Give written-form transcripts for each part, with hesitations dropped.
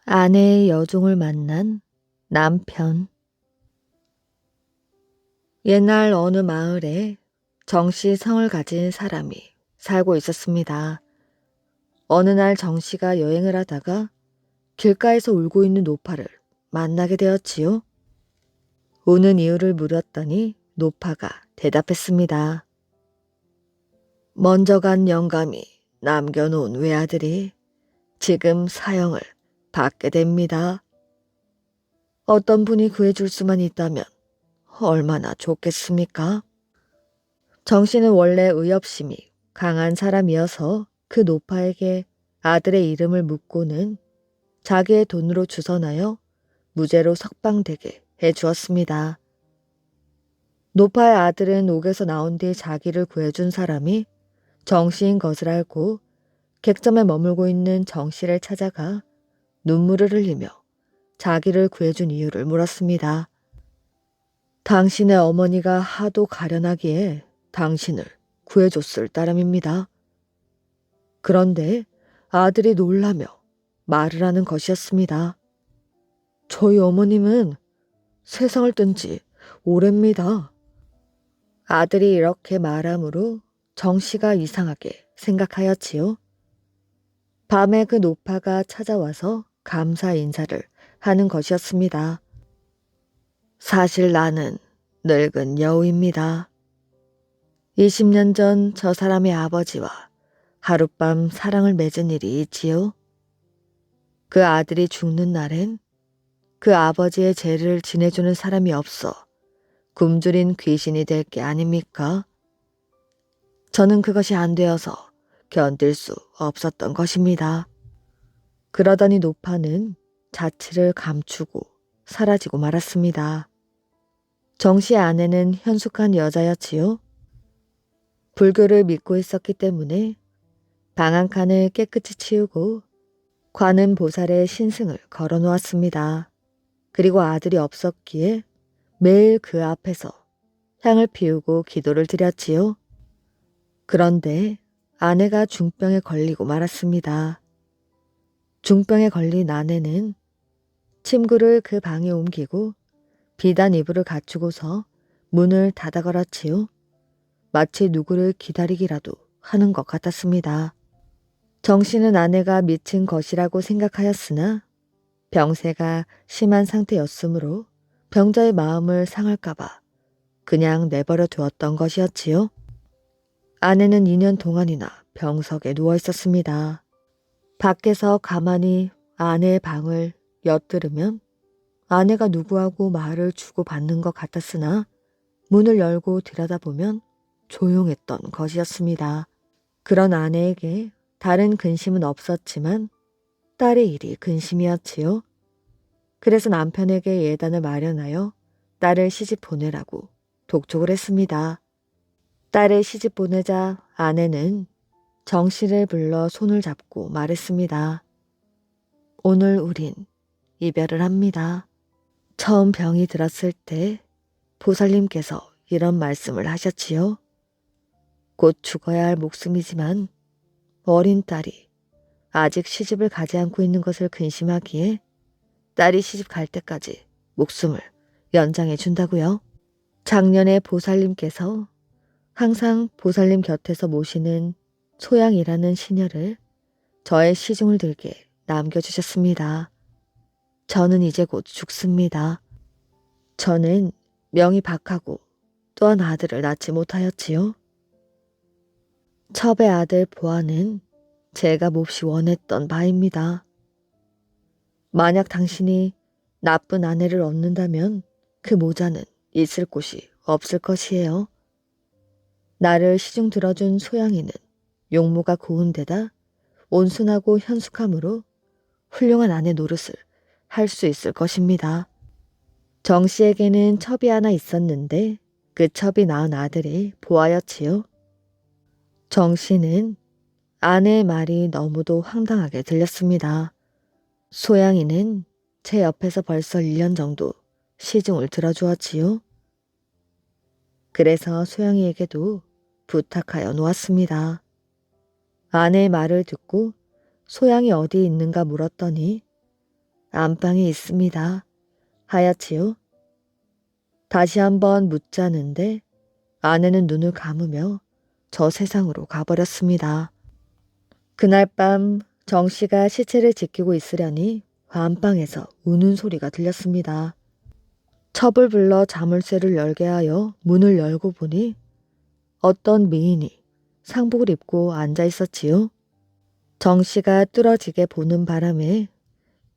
아내의 여종을 만난 남편. 옛날 어느 마을에 정씨 성을 가진 사람이 살고 있었습니다. 어느 날 정씨가 여행을 하다가 길가에서 울고 있는 노파를 만나게 되었지요. 우는 이유를 물었더니 노파가 대답했습니다. 먼저 간 영감이 남겨놓은 외아들이 지금 사형을 받게 됩니다. 어떤 분이 구해줄 수만 있다면 얼마나 좋겠습니까? 정 씨는 원래 의협심이 강한 사람이어서 그 노파에게 아들의 이름을 묻고는 자기의 돈으로 주선하여 무죄로 석방되게 해주었습니다. 노파의 아들은 옥에서 나온 뒤 자기를 구해준 사람이 정 씨인 것을 알고 객점에 머물고 있는 정 씨를 찾아가 눈물을 흘리며 자기를 구해준 이유를 물었습니다. 당신의 어머니가 하도 가련하기에 당신을 구해줬을 따름입니다. 그런데 아들이 놀라며 말을 하는 것이었습니다. 저희 어머님은 세상을 뜬 지 오래입니다. 아들이 이렇게 말하므로 정 씨가 이상하게 생각하였지요. 밤에 그 노파가 찾아와서 감사 인사를 하는 것이었습니다. 사실 나는 늙은 여우입니다. 20년 전 저 사람의 아버지와 하룻밤 사랑을 맺은 일이 있지요. 그 아들이 죽는 날엔 그 아버지의 죄를 지내주는 사람이 없어 굶주린 귀신이 될 게 아닙니까? 저는 그것이 안 되어서 견딜 수 없었던 것입니다. 그러더니 노파는 자취를 감추고 사라지고 말았습니다. 정씨의 아내는 현숙한 여자였지요. 불교를 믿고 있었기 때문에 방 한 칸을 깨끗이 치우고 관음 보살의 신승을 걸어 놓았습니다. 그리고 아들이 없었기에 매일 그 앞에서 향을 피우고 기도를 드렸지요. 그런데 아내가 중병에 걸리고 말았습니다. 중병에 걸린 아내는 침구를 그 방에 옮기고 비단 이불을 갖추고서 문을 닫아 걸었지요. 마치 누구를 기다리기라도 하는 것 같았습니다. 정 씨는 아내가 미친 것이라고 생각하였으나 병세가 심한 상태였으므로 병자의 마음을 상할까봐 그냥 내버려 두었던 것이었지요. 아내는 2년 동안이나 병석에 누워 있었습니다. 밖에서 가만히 아내의 방을 엿들으면 아내가 누구하고 말을 주고받는 것 같았으나 문을 열고 들여다보면 조용했던 것이었습니다. 그런 아내에게 다른 근심은 없었지만 딸의 일이 근심이었지요. 그래서 남편에게 예단을 마련하여 딸을 시집 보내라고 독촉을 했습니다. 딸을 시집 보내자 아내는 정 씨를 불러 손을 잡고 말했습니다. 오늘 우린 이별을 합니다. 처음 병이 들었을 때 보살님께서 이런 말씀을 하셨지요. 곧 죽어야 할 목숨이지만 어린 딸이 아직 시집을 가지 않고 있는 것을 근심하기에 딸이 시집 갈 때까지 목숨을 연장해 준다고요. 작년에 보살님께서 항상 보살님 곁에서 모시는 소양이라는 시녀를 저의 시중을 들게 남겨주셨습니다. 저는 이제 곧 죽습니다. 저는 명이 박하고 또한 아들을 낳지 못하였지요. 첩의 아들 보아는 제가 몹시 원했던 바입니다. 만약 당신이 나쁜 아내를 얻는다면 그 모자는 있을 곳이 없을 것이에요. 나를 시중 들어준 소양이는 용모가 고운 데다 온순하고 현숙함으로 훌륭한 아내 노릇을 할 수 있을 것입니다. 정 씨에게는 첩이 하나 있었는데 그 첩이 낳은 아들이 보아였지요. 정 씨는 아내의 말이 너무도 황당하게 들렸습니다. 소양이는 제 옆에서 벌써 1년 정도 시중을 들어주었지요. 그래서 소양이에게도 부탁하여 놓았습니다. 아내의 말을 듣고 소양이 어디 있는가 물었더니 안방에 있습니다. 하얗지요? 다시 한번 묻자는데 아내는 눈을 감으며 저 세상으로 가버렸습니다. 그날 밤 정 씨가 시체를 지키고 있으려니 안방에서 우는 소리가 들렸습니다. 첩을 불러 자물쇠를 열게 하여 문을 열고 보니 어떤 미인이 상복을 입고 앉아 있었지요. 정 씨가 뚫어지게 보는 바람에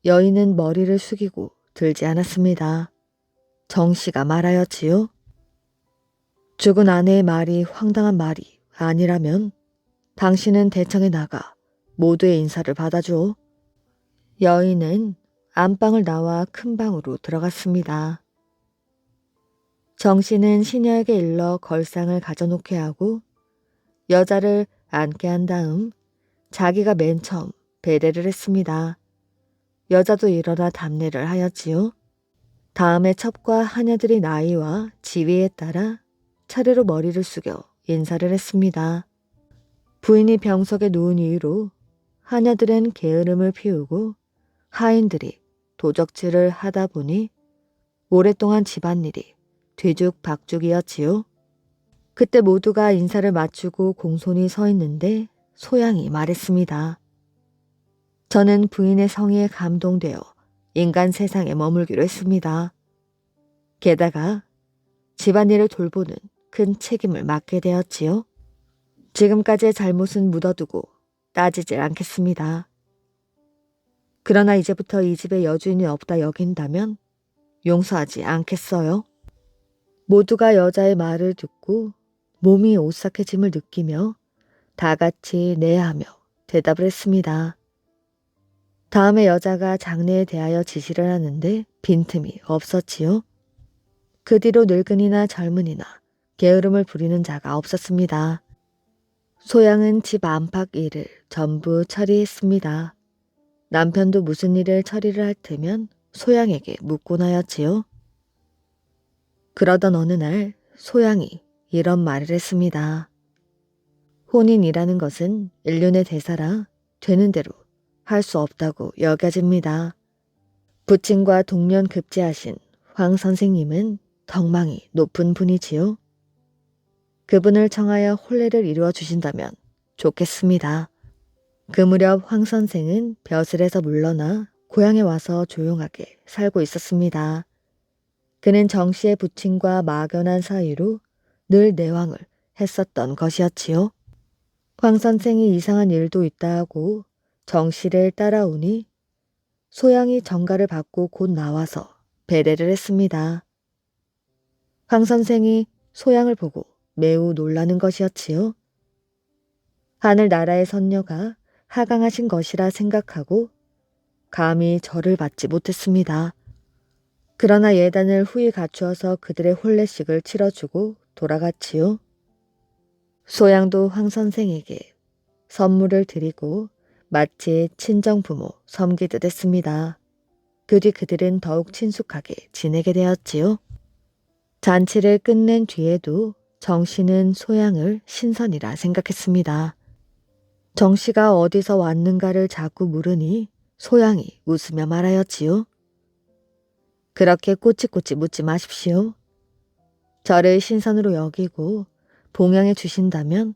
여인은 머리를 숙이고 들지 않았습니다. 정 씨가 말하였지요. 죽은 아내의 말이 황당한 말이 아니라면 당신은 대청에 나가 모두의 인사를 받아주오. 여인은 안방을 나와 큰 방으로 들어갔습니다. 정 씨는 시녀에게 일러 걸상을 가져놓게 하고 여자를 앉게 한 다음 자기가 맨 처음 배례를 했습니다. 여자도 일어나 답례를 하였지요. 다음에 첩과 하녀들이 나이와 지위에 따라 차례로 머리를 숙여 인사를 했습니다. 부인이 병석에 누운 이후로 하녀들은 게으름을 피우고 하인들이 도적질을 하다 보니 오랫동안 집안일이 뒤죽박죽이었지요. 그때 모두가 인사를 마치고 공손히 서 있는데 소양이 말했습니다. 저는 부인의 성의에 감동되어 인간 세상에 머물기로 했습니다. 게다가 집안일을 돌보는 큰 책임을 맡게 되었지요. 지금까지의 잘못은 묻어두고 따지질 않겠습니다. 그러나 이제부터 이 집에 여주인이 없다 여긴다면 용서하지 않겠어요. 모두가 여자의 말을 듣고 몸이 오싹해짐을 느끼며 다 같이 네 하며 대답을 했습니다. 다음에 여자가 장례에 대하여 지시를 하는데 빈틈이 없었지요. 그 뒤로 늙은이나 젊은이나 게으름을 부리는 자가 없었습니다. 소양은 집 안팎 일을 전부 처리했습니다. 남편도 무슨 일을 처리를 할 테면 소양에게 묻곤 하였지요. 그러던 어느 날 소양이 이런 말을 했습니다. 혼인이라는 것은 인륜의 대사라 되는 대로 할 수 없다고 여겨집니다. 부친과 동년급제하신 황 선생님은 덕망이 높은 분이지요. 그분을 청하여 혼례를 이루어 주신다면 좋겠습니다. 그 무렵 황 선생은 벼슬에서 물러나 고향에 와서 조용하게 살고 있었습니다. 그는 정 씨의 부친과 막연한 사이로 늘 내왕을 했었던 것이었지요. 황 선생이 이상한 일도 있다 하고 정 씨를 따라오니 소양이 정가를 받고 곧 나와서 배례를 했습니다. 황 선생이 소양을 보고 매우 놀라는 것이었지요. 하늘나라의 선녀가 하강하신 것이라 생각하고 감히 절을 받지 못했습니다. 그러나 예단을 후히 갖추어서 그들의 혼례식을 치러주고 돌아갔지요. 소양도 황 선생에게 선물을 드리고 마치 친정부모 섬기듯 했습니다. 그 뒤 그들은 더욱 친숙하게 지내게 되었지요. 잔치를 끝낸 뒤에도 정 씨는 소양을 신선이라 생각했습니다. 정 씨가 어디서 왔는가를 자꾸 물으니 소양이 웃으며 말하였지요. 그렇게 꼬치꼬치 묻지 마십시오. 저를 신선으로 여기고 봉양해 주신다면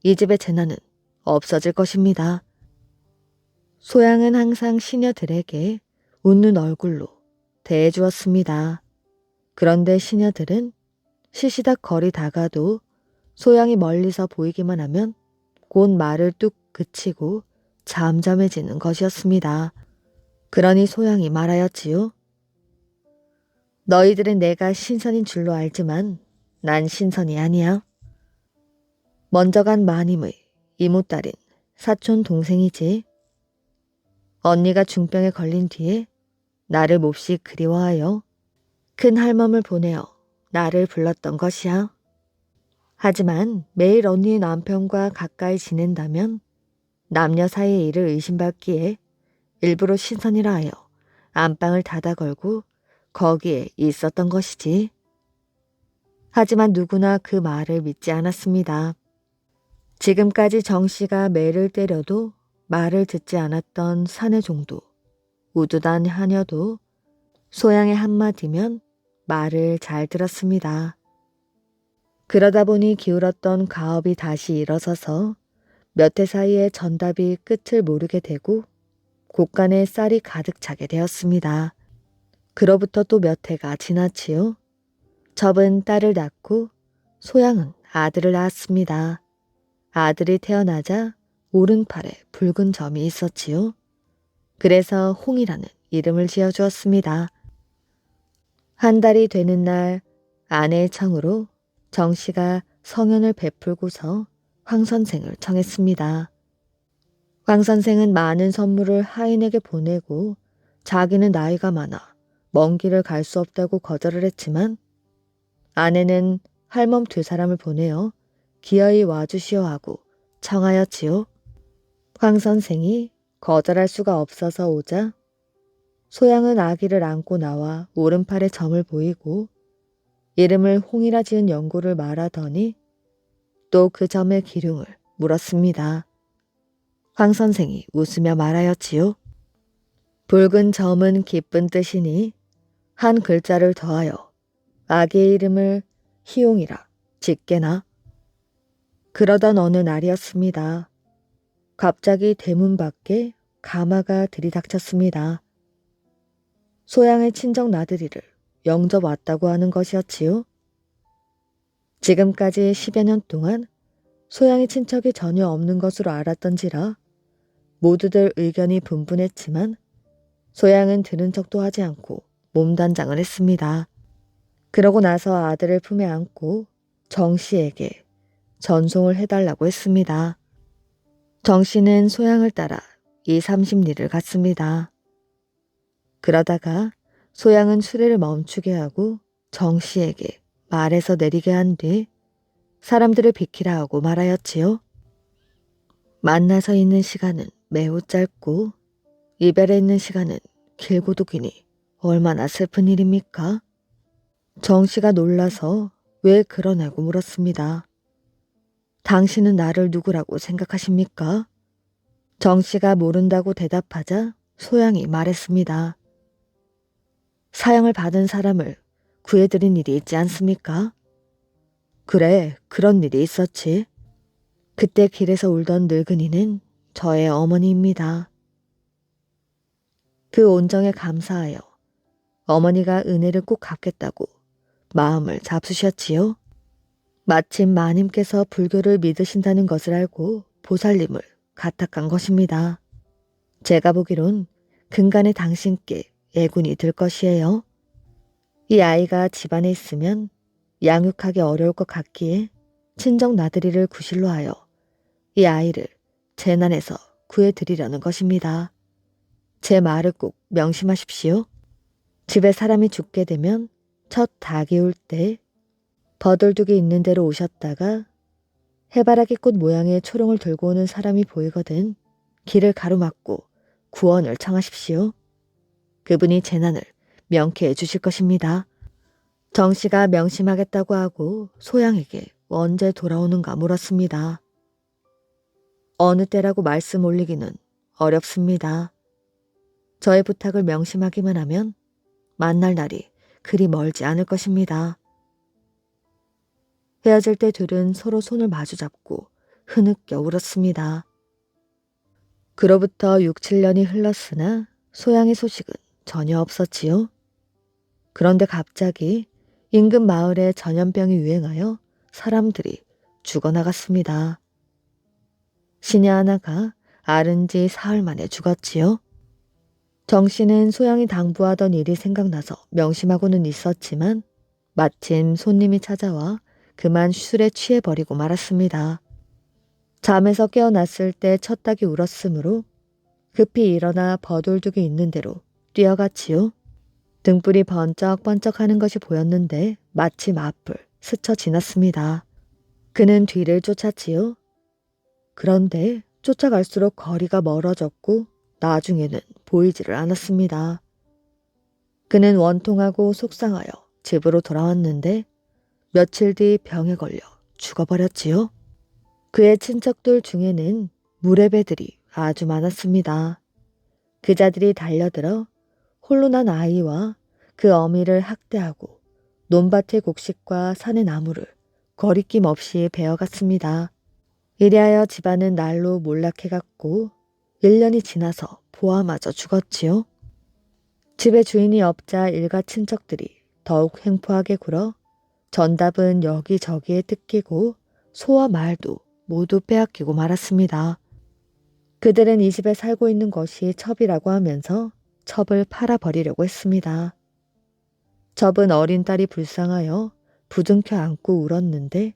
이 집의 재난은 없어질 것입니다. 소양은 항상 시녀들에게 웃는 얼굴로 대해주었습니다. 그런데 시녀들은 시시닥 거리다가도 소양이 멀리서 보이기만 하면 곧 말을 뚝 그치고 잠잠해지는 것이었습니다. 그러니 소양이 말하였지요. 너희들은 내가 신선인 줄로 알지만 난 신선이 아니야. 먼저 간 마님의 이모딸인 사촌 동생이지. 언니가 중병에 걸린 뒤에 나를 몹시 그리워하여 큰 할멈을 보내어 나를 불렀던 것이야. 하지만 매일 언니의 남편과 가까이 지낸다면 남녀 사이의 일을 의심받기에 일부러 신선이라 하여 안방을 닫아 걸고 거기에 있었던 것이지. 하지만 누구나 그 말을 믿지 않았습니다. 지금까지 정 씨가 매를 때려도 말을 듣지 않았던 사내 종도 우두단 하녀도 소양의 한마디면 말을 잘 들었습니다. 그러다 보니 기울었던 가업이 다시 일어서서 몇 해 사이에 전답이 끝을 모르게 되고 곳간에 쌀이 가득 차게 되었습니다. 그로부터 또 몇 해가 지났지요. 접은 딸을 낳고 소양은 아들을 낳았습니다. 아들이 태어나자 오른팔에 붉은 점이 있었지요. 그래서 홍이라는 이름을 지어주었습니다. 한 달이 되는 날 아내의 청으로 정 씨가 성연을 베풀고서 황 선생을 청했습니다. 황 선생은 많은 선물을 하인에게 보내고 자기는 나이가 많아 먼 길을 갈 수 없다고 거절을 했지만 아내는 할멈 2사람을 보내어 기어이 와주시오 하고 청하였지요. 황 선생이 거절할 수가 없어서 오자 소양은 아기를 안고 나와 오른팔에 점을 보이고 이름을 홍이라 지은 연고를 말하더니 또 그 점의 기륭을 물었습니다. 황 선생이 웃으며 말하였지요. 붉은 점은 기쁜 뜻이니 한 글자를 더하여 아기의 이름을 희용이라 짓게나. 그러던 어느 날이었습니다. 갑자기 대문 밖에 가마가 들이닥쳤습니다. 소양의 친정 나들이를 영접 왔다고 하는 것이었지요. 지금까지 10여 년 동안 소양의 친척이 전혀 없는 것으로 알았던지라 모두들 의견이 분분했지만 소양은 들은 척도 하지 않고 몸단장을 했습니다. 그러고 나서 아들을 품에 안고 정 씨에게 전송을 해달라고 했습니다. 정 씨는 소양을 따라 30리를 갔습니다. 그러다가 소양은 수레를 멈추게 하고 정 씨에게 말에서 내리게 한 뒤 사람들을 비키라 하고 말하였지요. 만나서 있는 시간은 매우 짧고 이별해 있는 시간은 길고도 기니 얼마나 슬픈 일입니까? 정 씨가 놀라서 왜 그러냐고 물었습니다. 당신은 나를 누구라고 생각하십니까? 정 씨가 모른다고 대답하자 소양이 말했습니다. 사형을 받은 사람을 구해드린 일이 있지 않습니까? 그래, 그런 일이 있었지. 그때 길에서 울던 늙은이는 저의 어머니입니다. 그 온정에 감사하여 어머니가 은혜를 꼭 갚겠다고 마음을 잡수셨지요. 마침 마님께서 불교를 믿으신다는 것을 알고 보살님을 가탁한 것입니다. 제가 보기론 근간에 당신께 애군이 들 것이에요. 이 아이가 집안에 있으면 양육하기 어려울 것 같기에 친정 나들이를 구실로 하여 이 아이를 재난에서 구해드리려는 것입니다. 제 말을 꼭 명심하십시오. 집에 사람이 죽게 되면 첫 닭이 올 때 버들둑이 있는 데로 오셨다가 해바라기 꽃 모양의 초롱을 들고 오는 사람이 보이거든 길을 가로막고 구원을 청하십시오. 그분이 재난을 명쾌해 주실 것입니다. 정 씨가 명심하겠다고 하고 소양에게 언제 돌아오는가 물었습니다. 어느 때라고 말씀 올리기는 어렵습니다. 저의 부탁을 명심하기만 하면 만날 날이 그리 멀지 않을 것입니다. 헤어질 때 둘은 서로 손을 마주잡고 흐느껴 울었습니다. 그로부터 6, 7년이 흘렀으나 소양의 소식은 전혀 없었지요. 그런데 갑자기 인근 마을에 전염병이 유행하여 사람들이 죽어나갔습니다. 시녀 하나가 앓은 지 사흘 만에 죽었지요. 정 씨는 소양이 당부하던 일이 생각나서 명심하고는 있었지만 마침 손님이 찾아와 그만 술에 취해버리고 말았습니다. 잠에서 깨어났을 때 첫 닭이 울었으므로 급히 일어나 버돌둑이 있는 대로 뛰어갔지요. 등불이 번쩍번쩍하는 것이 보였는데 마침 앞을 스쳐 지났습니다. 그는 뒤를 쫓았지요. 그런데 쫓아갈수록 거리가 멀어졌고 나중에는 보이지를 않았습니다. 그는 원통하고 속상하여 집으로 돌아왔는데 며칠 뒤 병에 걸려 죽어버렸지요. 그의 친척들 중에는 무례배들이 아주 많았습니다. 그자들이 달려들어 홀로 난 아이와 그 어미를 학대하고 논밭의 곡식과 산의 나무를 거리낌 없이 베어갔습니다. 이리하여 집안은 날로 몰락해갔고 1년이 지나서 보아마저 죽었지요. 집에 주인이 없자 일가 친척들이 더욱 횡포하게 굴어 전답은 여기저기에 뜯기고 소와 말도 모두 빼앗기고 말았습니다. 그들은 이 집에 살고 있는 것이 첩이라고 하면서 첩을 팔아버리려고 했습니다. 첩은 어린 딸이 불쌍하여 부둥켜 안고 울었는데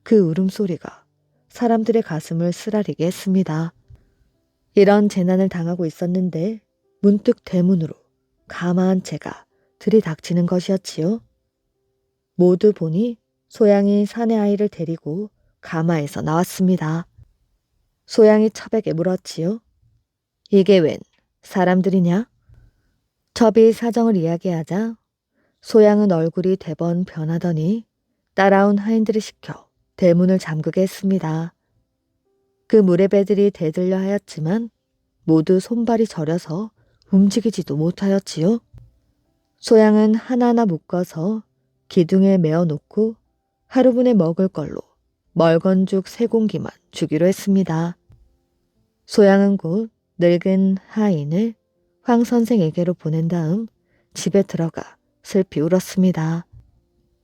그 울음소리가 사람들의 가슴을 쓰라리게 했습니다. 이런 재난을 당하고 있었는데 문득 대문으로 가마한 채가 들이닥치는 것이었지요. 모두 보니 소양이 사내 아이를 데리고 가마에서 나왔습니다. 소양이 첩에게 물었지요. 이게 웬 사람들이냐? 첩이 사정을 이야기하자 소양은 얼굴이 대번 변하더니 따라온 하인들을 시켜 대문을 잠그게 했습니다. 그 무례배들이 대들려 하였지만 모두 손발이 저려서 움직이지도 못하였지요. 소양은 하나하나 묶어서 기둥에 메어놓고 하루분에 먹을 걸로 멀건죽 3공기만 주기로 했습니다. 소양은 곧 늙은 하인을 황 선생에게로 보낸 다음 집에 들어가 슬피 울었습니다.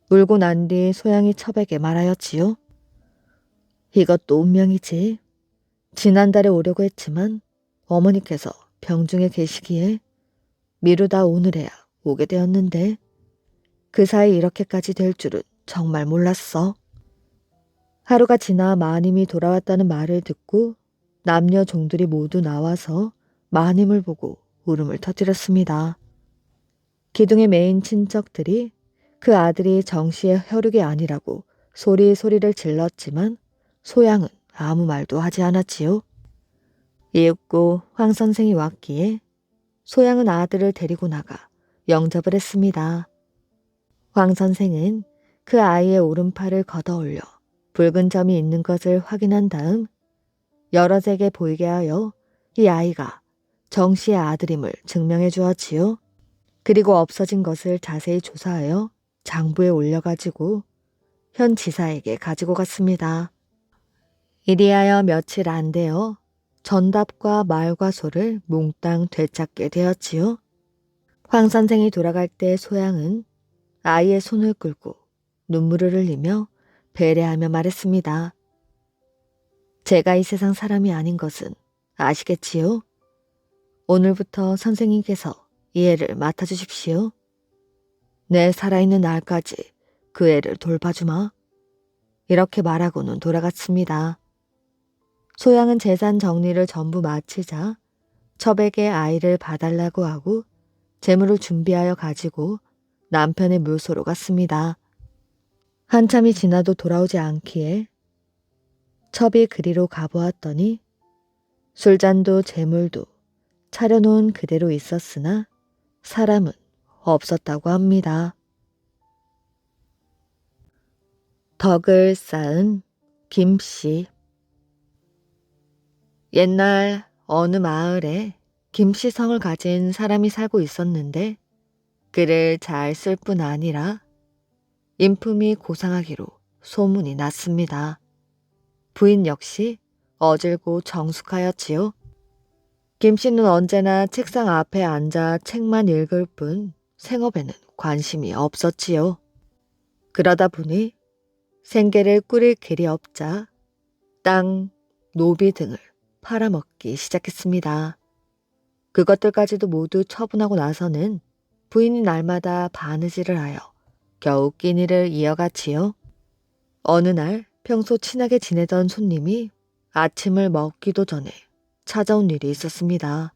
울고 난 뒤 소양이 첩에게 말하였지요. 이것도 운명이지. 지난달에 오려고 했지만 어머니께서 병중에 계시기에 미루다 오늘에야 오게 되었는데 그 사이 이렇게까지 될 줄은 정말 몰랐어. 하루가 지나 마님이 돌아왔다는 말을 듣고 남녀 종들이 모두 나와서 마님을 보고 울음을 터뜨렸습니다. 기둥에 매인 친척들이 그 아들이 정씨의 혈육이 아니라고 소리를 질렀지만 소양은 아무 말도 하지 않았지요. 이윽고 황 선생이 왔기에 소양은 아들을 데리고 나가 영접을 했습니다. 황 선생은 그 아이의 오른팔을 걷어올려 붉은 점이 있는 것을 확인한 다음 여럿에게 보이게 하여 이 아이가 정씨의 아들임을 증명해 주었지요. 그리고 없어진 것을 자세히 조사하여 장부에 올려가지고 현 지사에게 가지고 갔습니다. 이리하여 며칠 안 되어 전답과 말과 소를 몽땅 되찾게 되었지요. 황 선생이 돌아갈 때 소양은 아이의 손을 끌고 눈물을 흘리며 배려하며 말했습니다. 제가 이 세상 사람이 아닌 것은 아시겠지요? 오늘부터 선생님께서 이 애를 맡아주십시오. 내 살아있는 날까지 그 애를 돌봐주마. 이렇게 말하고는 돌아갔습니다. 소양은 재산 정리를 전부 마치자 첩에게 아이를 봐달라고 하고 재물을 준비하여 가지고 남편의 묘소로 갔습니다. 한참이 지나도 돌아오지 않기에 첩이 그리로 가보았더니 술잔도 재물도 차려놓은 그대로 있었으나 사람은 없었다고 합니다. 덕을 쌓은 김씨. 옛날 어느 마을에 김씨성을 가진 사람이 살고 있었는데 글을 잘 쓸 뿐 아니라 인품이 고상하기로 소문이 났습니다. 부인 역시 어질고 정숙하였지요. 김씨는 언제나 책상 앞에 앉아 책만 읽을 뿐 생업에는 관심이 없었지요. 그러다 보니 생계를 꾸릴 길이 없자 땅, 노비 등을 팔아먹기 시작했습니다. 그것들까지도 모두 처분하고 나서는 부인이 날마다 바느질을 하여 겨우 끼니를 이어갔지요. 어느 날 평소 친하게 지내던 손님이 아침을 먹기도 전에 찾아온 일이 있었습니다.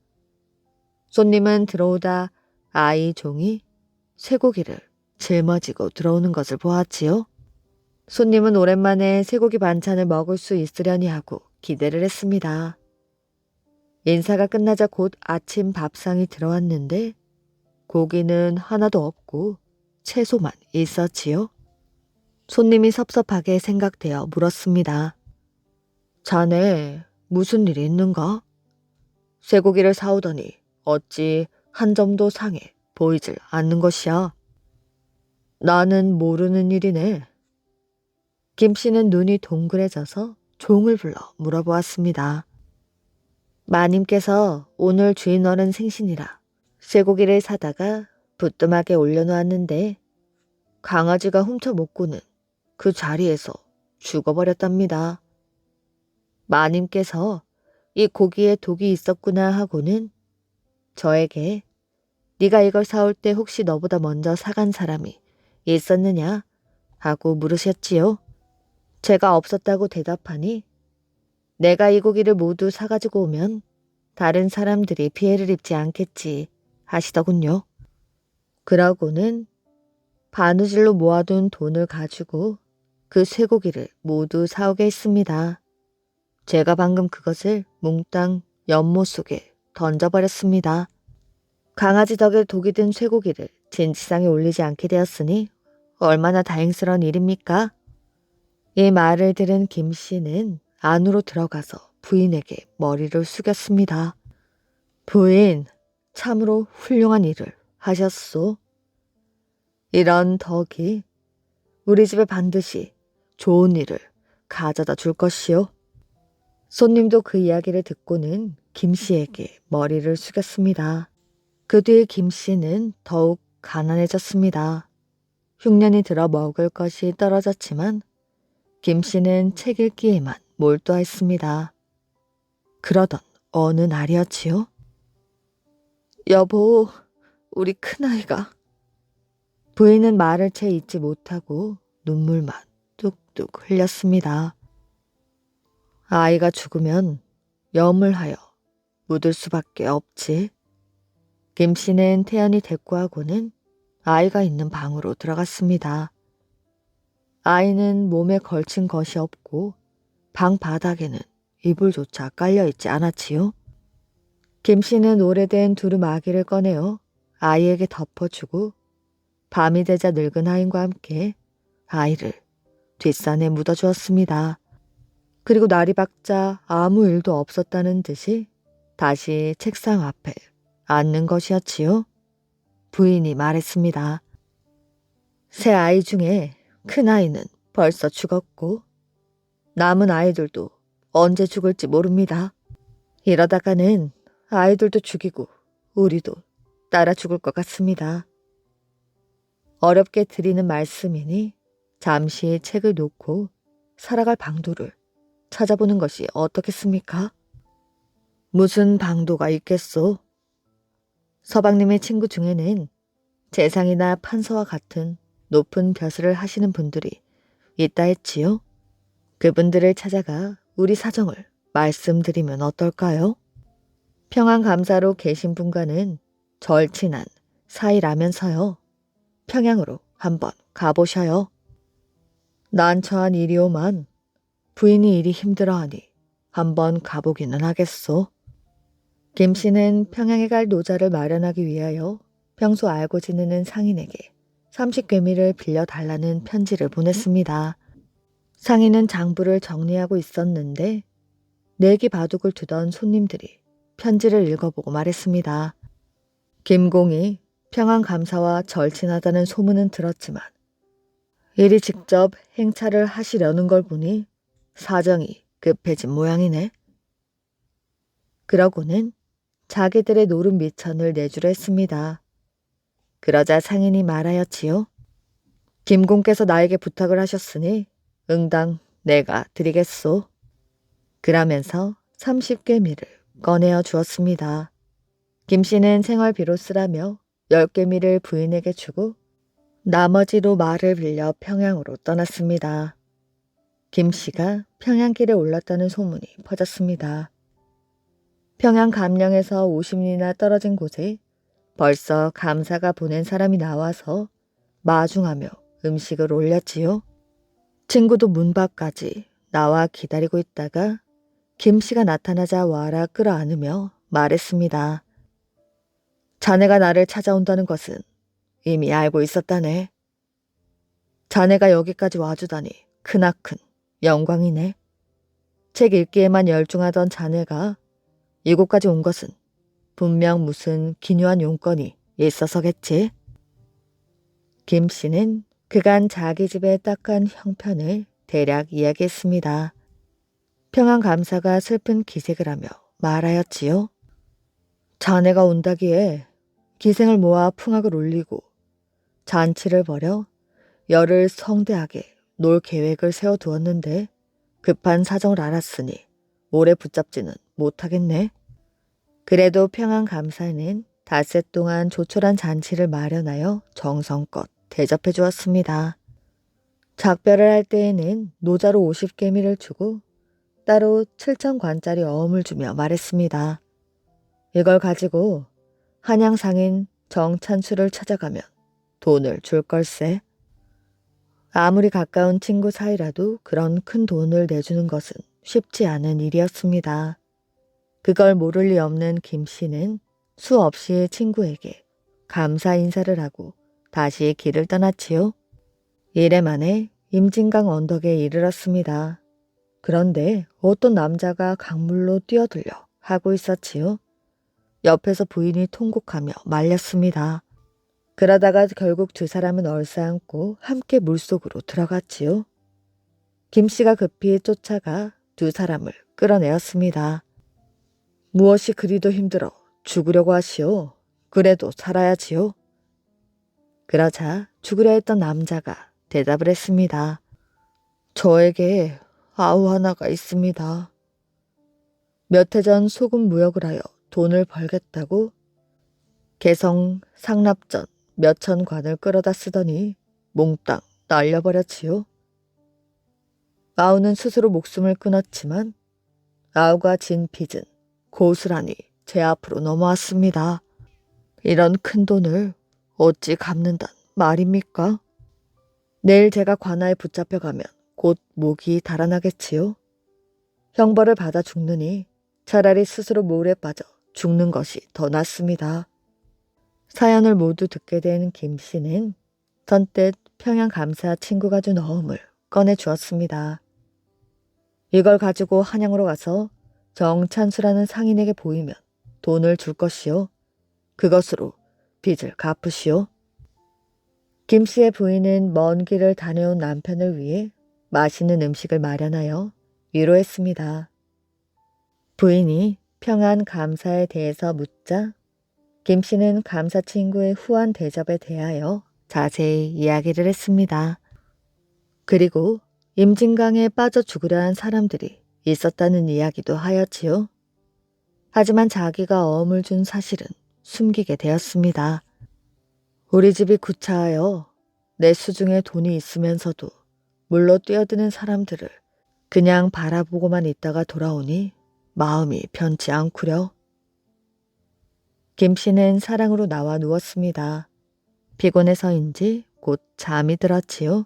손님은 들어오다 아이 종이 쇠고기를 짊어지고 들어오는 것을 보았지요. 손님은 오랜만에 쇠고기 반찬을 먹을 수 있으려니 하고 기대를 했습니다. 인사가 끝나자 곧 아침 밥상이 들어왔는데 고기는 하나도 없고 채소만 있었지요. 손님이 섭섭하게 생각되어 물었습니다. 자네 무슨 일이 있는가? 쇠고기를 사오더니 어찌 한 점도 상해 보이질 않는 것이야. 나는 모르는 일이네. 김 씨는 눈이 동그래져서 종을 불러 물어보았습니다. 마님께서 오늘 주인 어른 생신이라 쇠고기를 사다가 부뚜막에 올려놓았는데 강아지가 훔쳐 먹고는 그 자리에서 죽어버렸답니다. 마님께서 이 고기에 독이 있었구나 하고는 저에게 네가 이걸 사올 때 혹시 너보다 먼저 사간 사람이 있었느냐 하고 물으셨지요. 제가 없었다고 대답하니 내가 이 고기를 모두 사가지고 오면 다른 사람들이 피해를 입지 않겠지 하시더군요. 그러고는 바느질로 모아둔 돈을 가지고 그 쇠고기를 모두 사오게 했습니다. 제가 방금 그것을 몽땅 연못 속에 던져버렸습니다. 강아지 덕에 독이 든 쇠고기를 진지상에 올리지 않게 되었으니 얼마나 다행스러운 일입니까? 이 말을 들은 김 씨는 안으로 들어가서 부인에게 머리를 숙였습니다. 부인, 참으로 훌륭한 일을 하셨소. 이런 덕이 우리 집에 반드시 좋은 일을 가져다 줄 것이요. 손님도 그 이야기를 듣고는 김 씨에게 머리를 숙였습니다. 그 뒤에 김 씨는 더욱 가난해졌습니다. 흉년이 들어 먹을 것이 떨어졌지만 김 씨는 책 읽기에만 몰두했습니다. 그러던 어느 날이었지요. 여보, 우리 큰아이가. 부인은 말을 채 잊지 못하고 눈물만 뚝뚝 흘렸습니다. 아이가 죽으면 염을 하여 묻을 수밖에 없지. 김 씨는 태연이 대꾸하고는 아이가 있는 방으로 들어갔습니다. 아이는 몸에 걸친 것이 없고 방 바닥에는 이불조차 깔려있지 않았지요. 김 씨는 오래된 두루마기를 꺼내어 아이에게 덮어주고 밤이 되자 늙은 하인과 함께 아이를 뒷산에 묻어주었습니다. 그리고 날이 밝자 아무 일도 없었다는 듯이 다시 책상 앞에 앉는 것이었지요. 부인이 말했습니다. 세 아이 중에 큰 아이는 벌써 죽었고 남은 아이들도 언제 죽을지 모릅니다. 이러다가는 아이들도 죽이고 우리도 따라 죽을 것 같습니다. 어렵게 드리는 말씀이니 잠시 책을 놓고 살아갈 방도를 찾아보는 것이 어떻겠습니까? 무슨 방도가 있겠소? 서방님의 친구 중에는 재상이나 판서와 같은 높은 벼슬을 하시는 분들이 있다 했지요. 그분들을 찾아가 우리 사정을 말씀드리면 어떨까요? 평안감사로 계신 분과는 절친한 사이라면서요. 평양으로 한번 가보셔요. 난처한 일이오만 부인이 일이 힘들어하니 한번 가보기는 하겠소. 김 씨는 평양에 갈 노자를 마련하기 위하여 평소 알고 지내는 상인에게 30괴미를 빌려달라는 편지를 보냈습니다. 상인은 장부를 정리하고 있었는데 내기 바둑을 두던 손님들이 편지를 읽어보고 말했습니다. 김공이 평안감사와 절친하다는 소문은 들었지만 이리 직접 행차를 하시려는 걸 보니 사정이 급해진 모양이네. 그러고는 자기들의 노름 미천을 내주려 했습니다. 그러자 상인이 말하였지요. 김공께서 나에게 부탁을 하셨으니 응당 내가 드리겠소. 그러면서 30괴미를 꺼내어 주었습니다. 김 씨는 생활비로 쓰라며 10괴미를 부인에게 주고 나머지로 말을 빌려 평양으로 떠났습니다. 김 씨가 평양길에 올랐다는 소문이 퍼졌습니다. 평양 감령에서 50리나 떨어진 곳에 벌써 감사가 보낸 사람이 나와서 마중하며 음식을 올렸지요. 친구도 문 밖까지 나와 기다리고 있다가 김 씨가 나타나자 와라 끌어안으며 말했습니다. 자네가 나를 찾아온다는 것은 이미 알고 있었다네. 자네가 여기까지 와주다니 크나큰 영광이네. 책 읽기에만 열중하던 자네가 이곳까지 온 것은 분명 무슨 기묘한 용건이 있어서겠지. 김 씨는 그간 자기 집의 딱한 형편을 대략 이야기했습니다. 평안감사가 슬픈 기색을 하며 말하였지요. 자네가 온다기에 기생을 모아 풍악을 올리고 잔치를 벌여 열을 성대하게 놀 계획을 세워두었는데 급한 사정을 알았으니 오래 붙잡지는 못하겠네. 그래도 평안감사는 닷새 동안 조촐한 잔치를 마련하여 정성껏 대접해 주었습니다. 작별을 할 때에는 노자로 50개미를 주고 따로 7,000관짜리 어음을 주며 말했습니다. 이걸 가지고 한양상인 정찬수를 찾아가면 돈을 줄 걸세. 아무리 가까운 친구 사이라도 그런 큰 돈을 내주는 것은 쉽지 않은 일이었습니다. 그걸 모를 리 없는 김 씨는 수없이 친구에게 감사 인사를 하고 다시 길을 떠났지요. 이래 만에 임진강 언덕에 이르렀습니다. 그런데 어떤 남자가 강물로 뛰어들려 하고 있었지요. 옆에서 부인이 통곡하며 말렸습니다. 그러다가 결국 두 사람은 얼싸안고 함께 물속으로 들어갔지요. 김 씨가 급히 쫓아가 두 사람을 끌어내었습니다. 무엇이 그리도 힘들어 죽으려고 하시오. 그래도 살아야지요. 그러자 죽으려 했던 남자가 대답을 했습니다. 저에게 아우 하나가 있습니다. 몇 해 전 소금 무역을 하여 돈을 벌겠다고 개성 상납전 몇천 관을 끌어다 쓰더니 몽땅 날려버렸지요. 아우는 스스로 목숨을 끊었지만 아우가 진 빚은 고스란히 제 앞으로 넘어왔습니다. 이런 큰 돈을 어찌 갚는단 말입니까? 내일 제가 관아에 붙잡혀가면 곧 목이 달아나겠지요. 형벌을 받아 죽느니 차라리 스스로 물에 빠져 죽는 것이 더 낫습니다. 사연을 모두 듣게 된 김 씨는 선뜻 평양감사 친구가 준 어음을 꺼내 주었습니다. 이걸 가지고 한양으로 가서 정찬수라는 상인에게 보이면 돈을 줄 것이요. 그것으로 빚을 갚으시오. 김 씨의 부인은 먼 길을 다녀온 남편을 위해 맛있는 음식을 마련하여 위로했습니다. 부인이 평안 감사에 대해서 묻자 김 씨는 감사 친구의 후한 대접에 대하여 자세히 이야기를 했습니다. 그리고 임진강에 빠져 죽으려 한 사람들이 있었다는 이야기도 하였지요. 하지만 자기가 어음을 준 사실은 숨기게 되었습니다. 우리 집이 구차하여 내 수중에 돈이 있으면서도 물로 뛰어드는 사람들을 그냥 바라보고만 있다가 돌아오니 마음이 편치 않구려. 김 씨는 사랑으로 나와 누웠습니다. 피곤해서인지 곧 잠이 들었지요.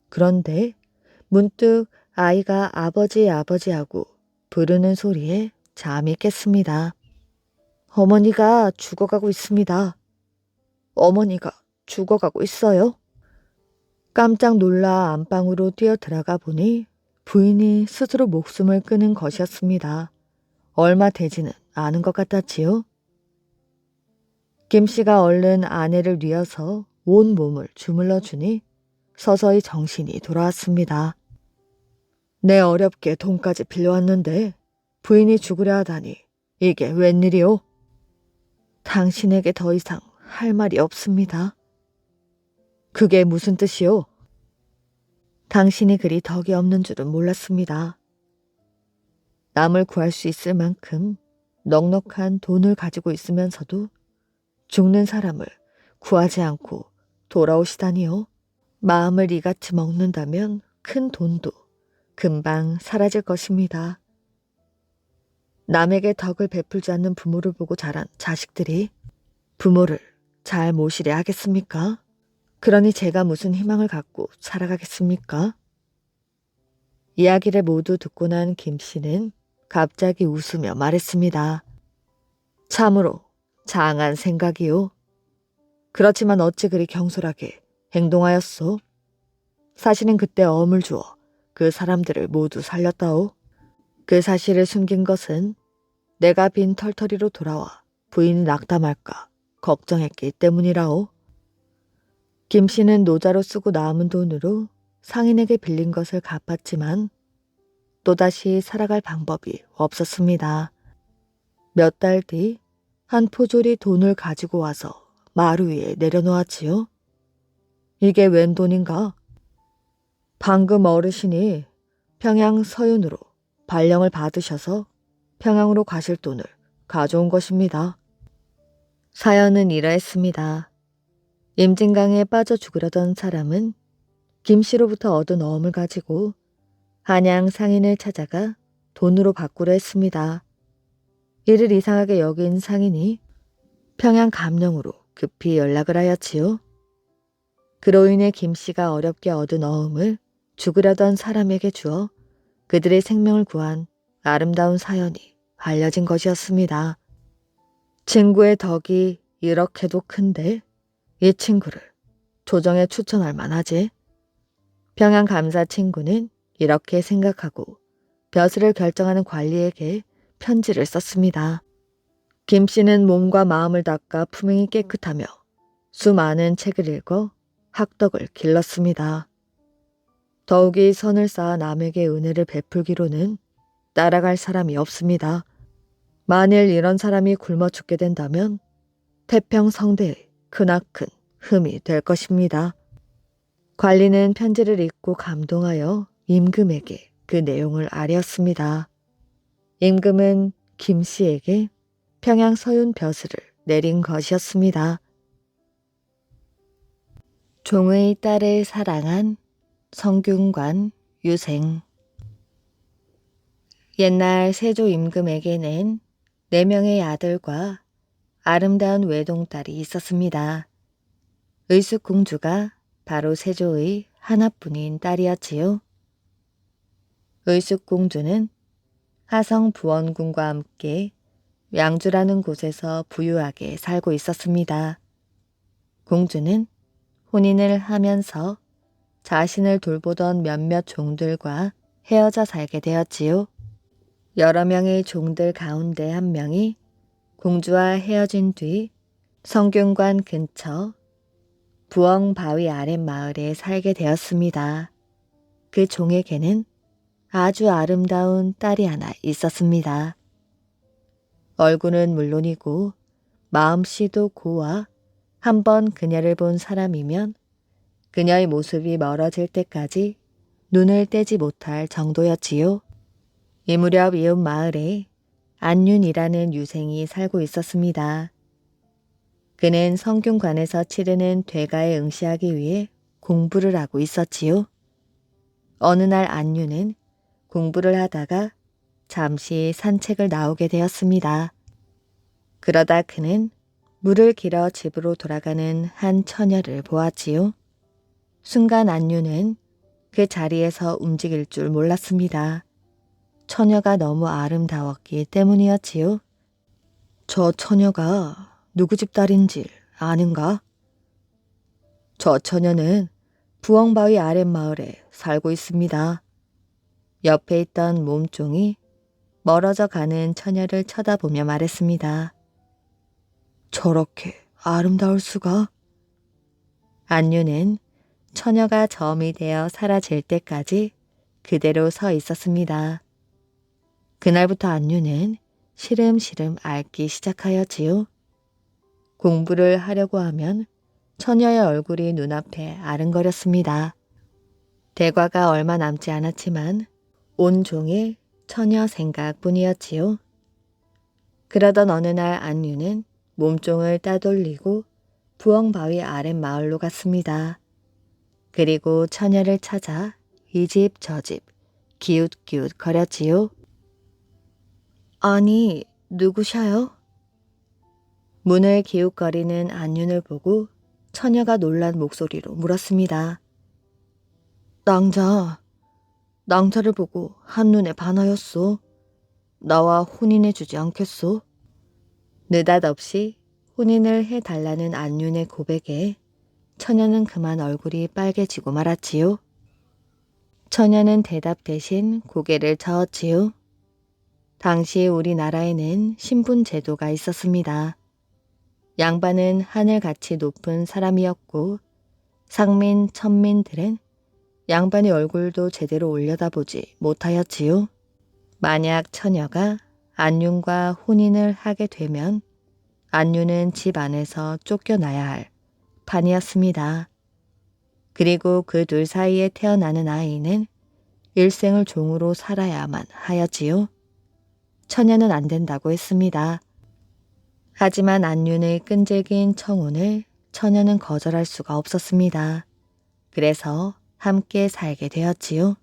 그런데 문득 아이가 아버지 아버지하고 부르는 소리에 잠이 깼습니다. 어머니가 죽어가고 있습니다. 어머니가 죽어가고 있어요? 깜짝 놀라 안방으로 뛰어 들어가 보니 부인이 스스로 목숨을 끊은 것이었습니다. 얼마 되지는 않은 것 같았지요. 김 씨가 얼른 아내를 뉘어서 온 몸을 주물러 주니 서서히 정신이 돌아왔습니다. 내 어렵게 돈까지 빌려왔는데 부인이 죽으려 하다니 이게 웬일이오? 당신에게 더 이상 할 말이 없습니다. 그게 무슨 뜻이오? 당신이 그리 덕이 없는 줄은 몰랐습니다. 남을 구할 수 있을 만큼 넉넉한 돈을 가지고 있으면서도 죽는 사람을 구하지 않고 돌아오시다니요. 마음을 이같이 먹는다면 큰 돈도 금방 사라질 것입니다. 남에게 덕을 베풀지 않는 부모를 보고 자란 자식들이 부모를 잘 모시려 하겠습니까? 그러니 제가 무슨 희망을 갖고 살아가겠습니까? 이야기를 모두 듣고 난 김 씨는 갑자기 웃으며 말했습니다. 참으로 장한 생각이요. 그렇지만 어찌 그리 경솔하게 행동하였소? 사실은 그때 어음을 주어 그 사람들을 모두 살렸다오. 그 사실을 숨긴 것은 내가 빈 털터리로 돌아와 부인이 낙담할까 걱정했기 때문이라오. 김 씨는 노자로 쓰고 남은 돈으로 상인에게 빌린 것을 갚았지만 또다시 살아갈 방법이 없었습니다. 몇 달 뒤 한 포졸이 돈을 가지고 와서 마루 위에 내려놓았지요. 이게 웬 돈인가? 방금 어르신이 평양 서윤으로 발령을 받으셔서 평양으로 가실 돈을 가져온 것입니다. 사연은 이러했습니다. 임진강에 빠져 죽으려던 사람은 김 씨로부터 얻은 어음을 가지고 한양 상인을 찾아가 돈으로 바꾸려 했습니다. 이를 이상하게 여긴 상인이 평양 감령으로 급히 연락을 하였지요. 그로 인해 김 씨가 어렵게 얻은 어음을 죽으려던 사람에게 주어 그들의 생명을 구한 아름다운 사연이 알려진 것이었습니다. 친구의 덕이 이렇게도 큰데 이 친구를 조정에 추천할 만하지. 평양 감사 친구는 이렇게 생각하고 벼슬을 결정하는 관리에게 편지를 썼습니다. 김 씨는 몸과 마음을 닦아 품행이 깨끗하며 수많은 책을 읽어 학덕을 길렀습니다. 더욱이 선을 쌓아 남에게 은혜를 베풀기로는 따라갈 사람이 없습니다. 만일 이런 사람이 굶어 죽게 된다면 태평성대의 크나큰 흠이 될 것입니다. 관리는 편지를 읽고 감동하여 임금에게 그 내용을 아뢰었습니다. 임금은 김 씨에게 평양 서윤 벼슬을 내린 것이었습니다. 종의 딸을 사랑한 성균관 유생. 옛날 세조 임금에게는 4명의 아들과 아름다운 외동딸이 있었습니다. 의숙공주가 바로 세조의 하나뿐인 딸이었지요. 의숙공주는 하성 부원군과 함께 양주라는 곳에서 부유하게 살고 있었습니다. 공주는 혼인을 하면서 자신을 돌보던 몇몇 종들과 헤어져 살게 되었지요. 여러 명의 종들 가운데 한 명이 공주와 헤어진 뒤 성균관 근처 부엉 바위 아랫마을에 살게 되었습니다. 그 종에게는 아주 아름다운 딸이 하나 있었습니다. 얼굴은 물론이고 마음씨도 고와 한번 그녀를 본 사람이면 그녀의 모습이 멀어질 때까지 눈을 떼지 못할 정도였지요. 이 무렵 이웃 마을에 안윤이라는 유생이 살고 있었습니다. 그는 성균관에서 치르는 대가에 응시하기 위해 공부를 하고 있었지요. 어느 날 안윤은 공부를 하다가 잠시 산책을 나오게 되었습니다. 그러다 그는 물을 길어 집으로 돌아가는 한 처녀를 보았지요. 순간 안윤은 그 자리에서 움직일 줄 몰랐습니다. 처녀가 너무 아름다웠기 때문이었지요. 저 처녀가 누구 집 딸인지 아는가? 저 처녀는 부엉바위 아랫마을에 살고 있습니다. 옆에 있던 몸종이 멀어져 가는 처녀를 쳐다보며 말했습니다. 저렇게 아름다울 수가? 안유는 처녀가 점이 되어 사라질 때까지 그대로 서 있었습니다. 그날부터 안유는 시름시름 앓기 시작하였지요. 공부를 하려고 하면 처녀의 얼굴이 눈앞에 아른거렸습니다. 대과가 얼마 남지 않았지만 온종일 처녀 생각뿐이었지요. 그러던 어느 날 안유는 몸종을 따돌리고 부엉바위 아랫마을로 갔습니다. 그리고 처녀를 찾아 이 집 저 집 기웃기웃 거렸지요. 아니, 누구셔요? 문을 기웃거리는 안윤을 보고 처녀가 놀란 목소리로 물었습니다. 낭자를 보고 한눈에 반하였소. 나와 혼인해주지 않겠소? 느닷없이 혼인을 해달라는 안윤의 고백에 처녀는 그만 얼굴이 빨개지고 말았지요. 처녀는 대답 대신 고개를 저었지요. 당시 우리나라에는 신분 제도가 있었습니다. 양반은 하늘같이 높은 사람이었고 상민, 천민들은 양반의 얼굴도 제대로 올려다보지 못하였지요. 만약 처녀가 안윤과 혼인을 하게 되면 안윤은 집 안에서 쫓겨나야 할 판이었습니다. 그리고 그 둘 사이에 태어나는 아이는 일생을 종으로 살아야만 하였지요. 처녀는 안 된다고 했습니다. 하지만 안윤의 끈질긴 청혼을 처녀는 거절할 수가 없었습니다. 그래서 함께 살게 되었지요.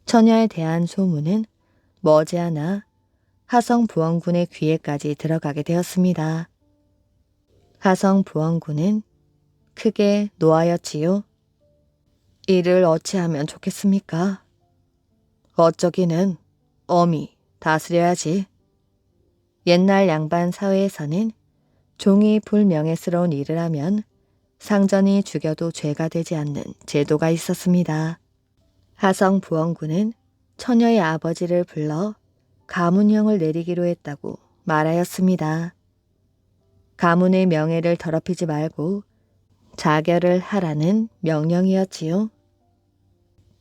처녀에 대한 소문은 머지않아 하성부원군의 귀에까지 들어가게 되었습니다. 하성부원군은 크게 노하였지요. 이를 어찌하면 좋겠습니까? 어쩌기는 엄히 다스려야지. 옛날 양반 사회에서는 종이 불명예스러운 일을 하면 상전이 죽여도 죄가 되지 않는 제도가 있었습니다. 하성부원군은 처녀의 아버지를 불러 가문형을 내리기로 했다고 말하였습니다. 가문의 명예를 더럽히지 말고 자결을 하라는 명령이었지요.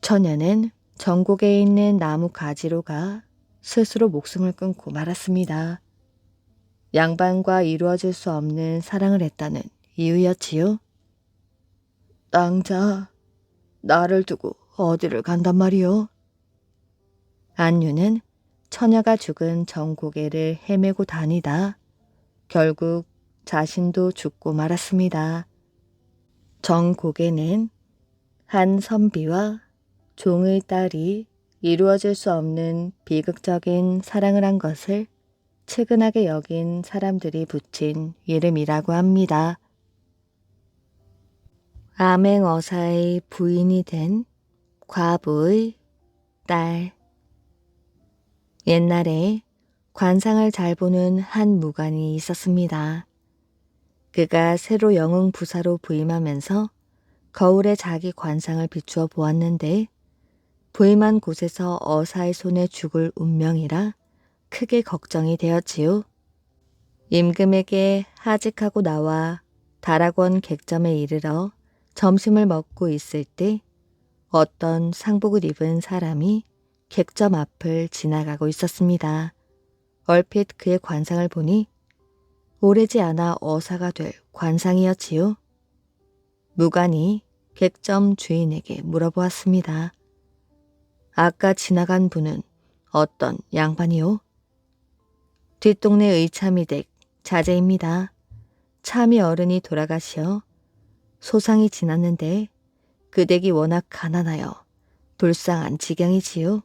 처녀는 전국에 있는 나무 가지로 가 스스로 목숨을 끊고 말았습니다. 양반과 이루어질 수 없는 사랑을 했다는 이유였지요. 낭자, 나를 두고 어디를 간단 말이오? 안유는 처녀가 죽은 정고개를 헤매고 다니다 결국 자신도 죽고 말았습니다. 정고개는 한 선비와 종의 딸이 이루어질 수 없는 비극적인 사랑을 한 것을 측은하게 여긴 사람들이 붙인 이름이라고 합니다. 암행어사의 부인이 된 과부의 딸. 옛날에 관상을 잘 보는 한 무관이 있었습니다. 그가 새로 영흥부사로 부임하면서 거울에 자기 관상을 비추어 보았는데 부임한 곳에서 어사의 손에 죽을 운명이라 크게 걱정이 되었지요. 임금에게 하직하고 나와 다락원 객점에 이르러 점심을 먹고 있을 때 어떤 상복을 입은 사람이 객점 앞을 지나가고 있었습니다. 얼핏 그의 관상을 보니 오래지 않아 어사가 될 관상이었지요. 무관이 객점 주인에게 물어보았습니다. 아까 지나간 분은 어떤 양반이요? 뒷동네 의참이댁 자제입니다. 참이 어른이 돌아가시어 소상이 지났는데 그 댁이 워낙 가난하여 불쌍한 지경이지요.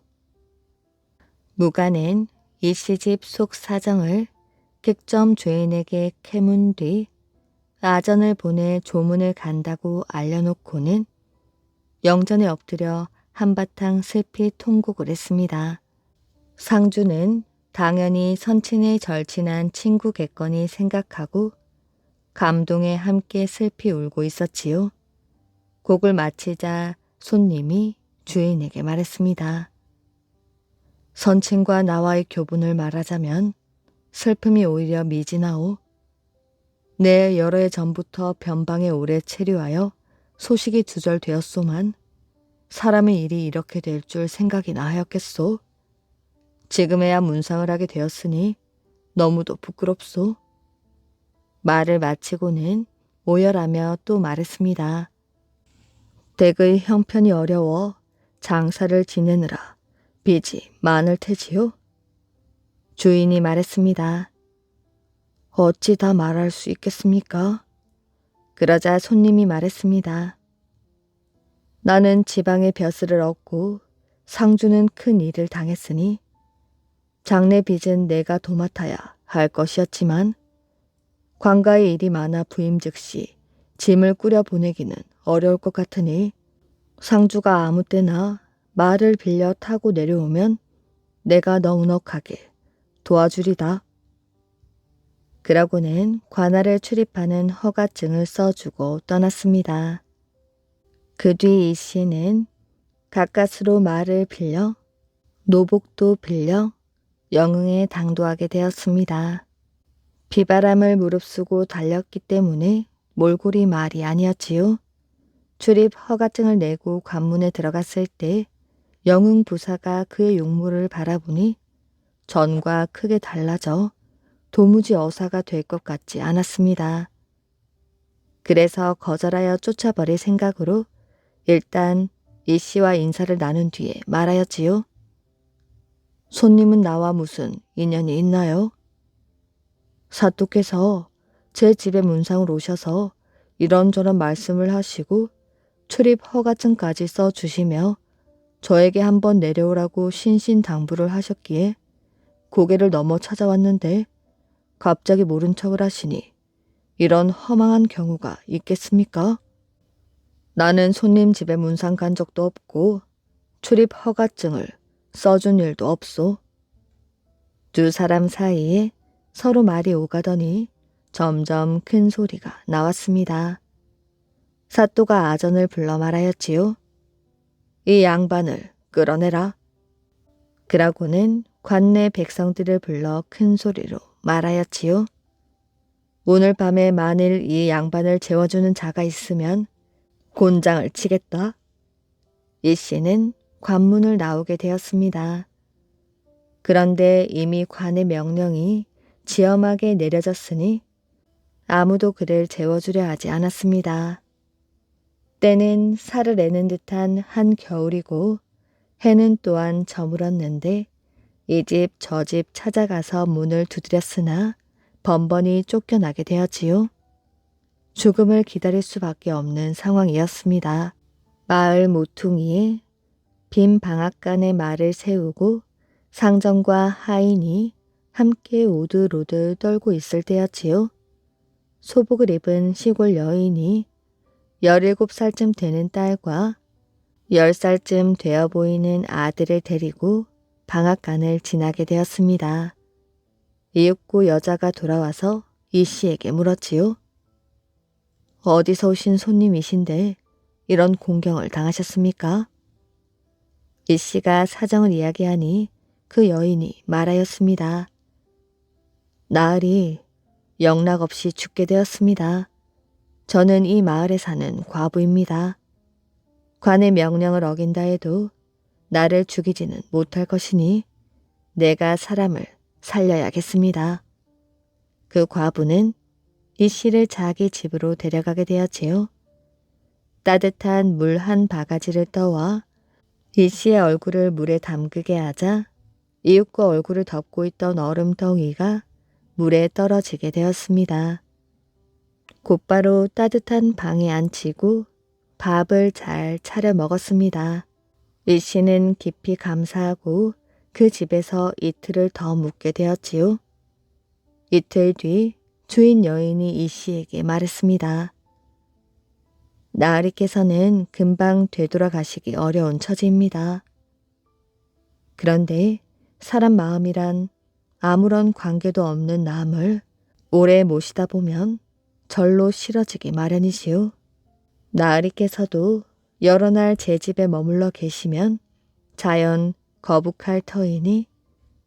무관은 일시집 속 사정을 객점 주인에게 캐문 뒤 아전을 보내 조문을 간다고 알려놓고는 영전에 엎드려 한바탕 슬피 통곡을 했습니다. 상주는 당연히 선친의 절친한 친구겠거니 생각하고 감동에 함께 슬피 울고 있었지요. 곡을 마치자 손님이 주인에게 말했습니다. 선친과 나와의 교분을 말하자면 슬픔이 오히려 미지나오. 내 여러 해 전부터 변방에 오래 체류하여 소식이 두절되었소만 사람의 일이 이렇게 될 줄 생각이나 하였겠소. 지금에야 문상을 하게 되었으니 너무도 부끄럽소. 말을 마치고는 오열하며 또 말했습니다. 댁의 형편이 어려워 장사를 지내느라 빚이 많을 테지요. 주인이 말했습니다. 어찌 다 말할 수 있겠습니까? 그러자 손님이 말했습니다. 나는 지방의 벼슬을 얻고 상주는 큰 일을 당했으니 장래 빚은 내가 도맡아야 할 것이었지만 관가의 일이 많아 부임 즉시 짐을 꾸려 보내기는 어려울 것 같으니 상주가 아무 때나 말을 빌려 타고 내려오면 내가 넉넉하게 도와주리다. 그러고는 관할을 출입하는 허가증을 써주고 떠났습니다. 그 뒤 이 씨는 가까스로 말을 빌려 노복도 빌려 영흥에 당도하게 되었습니다. 비바람을 무릅쓰고 달렸기 때문에 몰골이 말이 아니었지요. 출입 허가증을 내고 관문에 들어갔을 때 영흥 부사가 그의 용모를 바라보니 전과 크게 달라져 도무지 어사가 될 것 같지 않았습니다. 그래서 거절하여 쫓아버릴 생각으로 일단 이 씨와 인사를 나눈 뒤에 말하였지요. 손님은 나와 무슨 인연이 있나요? 사또께서 제 집에 문상을 오셔서 이런저런 말씀을 하시고 출입 허가증까지 써주시며 저에게 한번 내려오라고 신신당부를 하셨기에 고개를 넘어 찾아왔는데 갑자기 모른 척을 하시니 이런 허망한 경우가 있겠습니까? 나는 손님 집에 문상 간 적도 없고 출입 허가증을 써준 일도 없소. 두 사람 사이에 서로 말이 오가더니 점점 큰 소리가 나왔습니다. 사또가 아전을 불러 말하였지요. 이 양반을 끌어내라. 그러고는 관내 백성들을 불러 큰 소리로 말하였지요. 오늘 밤에 만일 이 양반을 재워주는 자가 있으면 곤장을 치겠다. 이 씨는 관문을 나오게 되었습니다. 그런데 이미 관의 명령이 지엄하게 내려졌으니 아무도 그를 재워주려 하지 않았습니다. 때는 살을 내는 듯한 한겨울이고 해는 또한 저물었는데 이 집 저 집 찾아가서 문을 두드렸으나 번번이 쫓겨나게 되었지요. 죽음을 기다릴 수밖에 없는 상황이었습니다. 마을 모퉁이에 빈 방앗간에 말을 세우고 상정과 하인이 함께 오들오들 떨고 있을 때였지요. 소복을 입은 시골 여인이 17살쯤 되는 딸과 10살쯤 되어 보이는 아들을 데리고 방앗간을 지나게 되었습니다. 이윽고 여자가 돌아와서 이 씨에게 물었지요. 어디서 오신 손님이신데 이런 공경을 당하셨습니까? 이 씨가 사정을 이야기하니 그 여인이 말하였습니다. 나으리 영락없이 죽게 되었습니다. 저는 이 마을에 사는 과부입니다. 관의 명령을 어긴다 해도 나를 죽이지는 못할 것이니 내가 사람을 살려야겠습니다. 그 과부는 이 씨를 자기 집으로 데려가게 되었지요. 따뜻한 물 한 바가지를 떠와 이 씨의 얼굴을 물에 담그게 하자 이윽고 얼굴을 덮고 있던 얼음덩이가 물에 떨어지게 되었습니다. 곧바로 따뜻한 방에 앉히고 밥을 잘 차려 먹었습니다. 이 씨는 깊이 감사하고 그 집에서 이틀을 더 묵게 되었지요. 이틀 뒤 주인 여인이 이 씨에게 말했습니다. 나으리께서는 금방 되돌아가시기 어려운 처지입니다. 그런데 사람 마음이란 아무런 관계도 없는 남을 오래 모시다 보면 절로 싫어지기 마련이시오. 나으리께서도 여러 날 제 집에 머물러 계시면 자연 거북할 터이니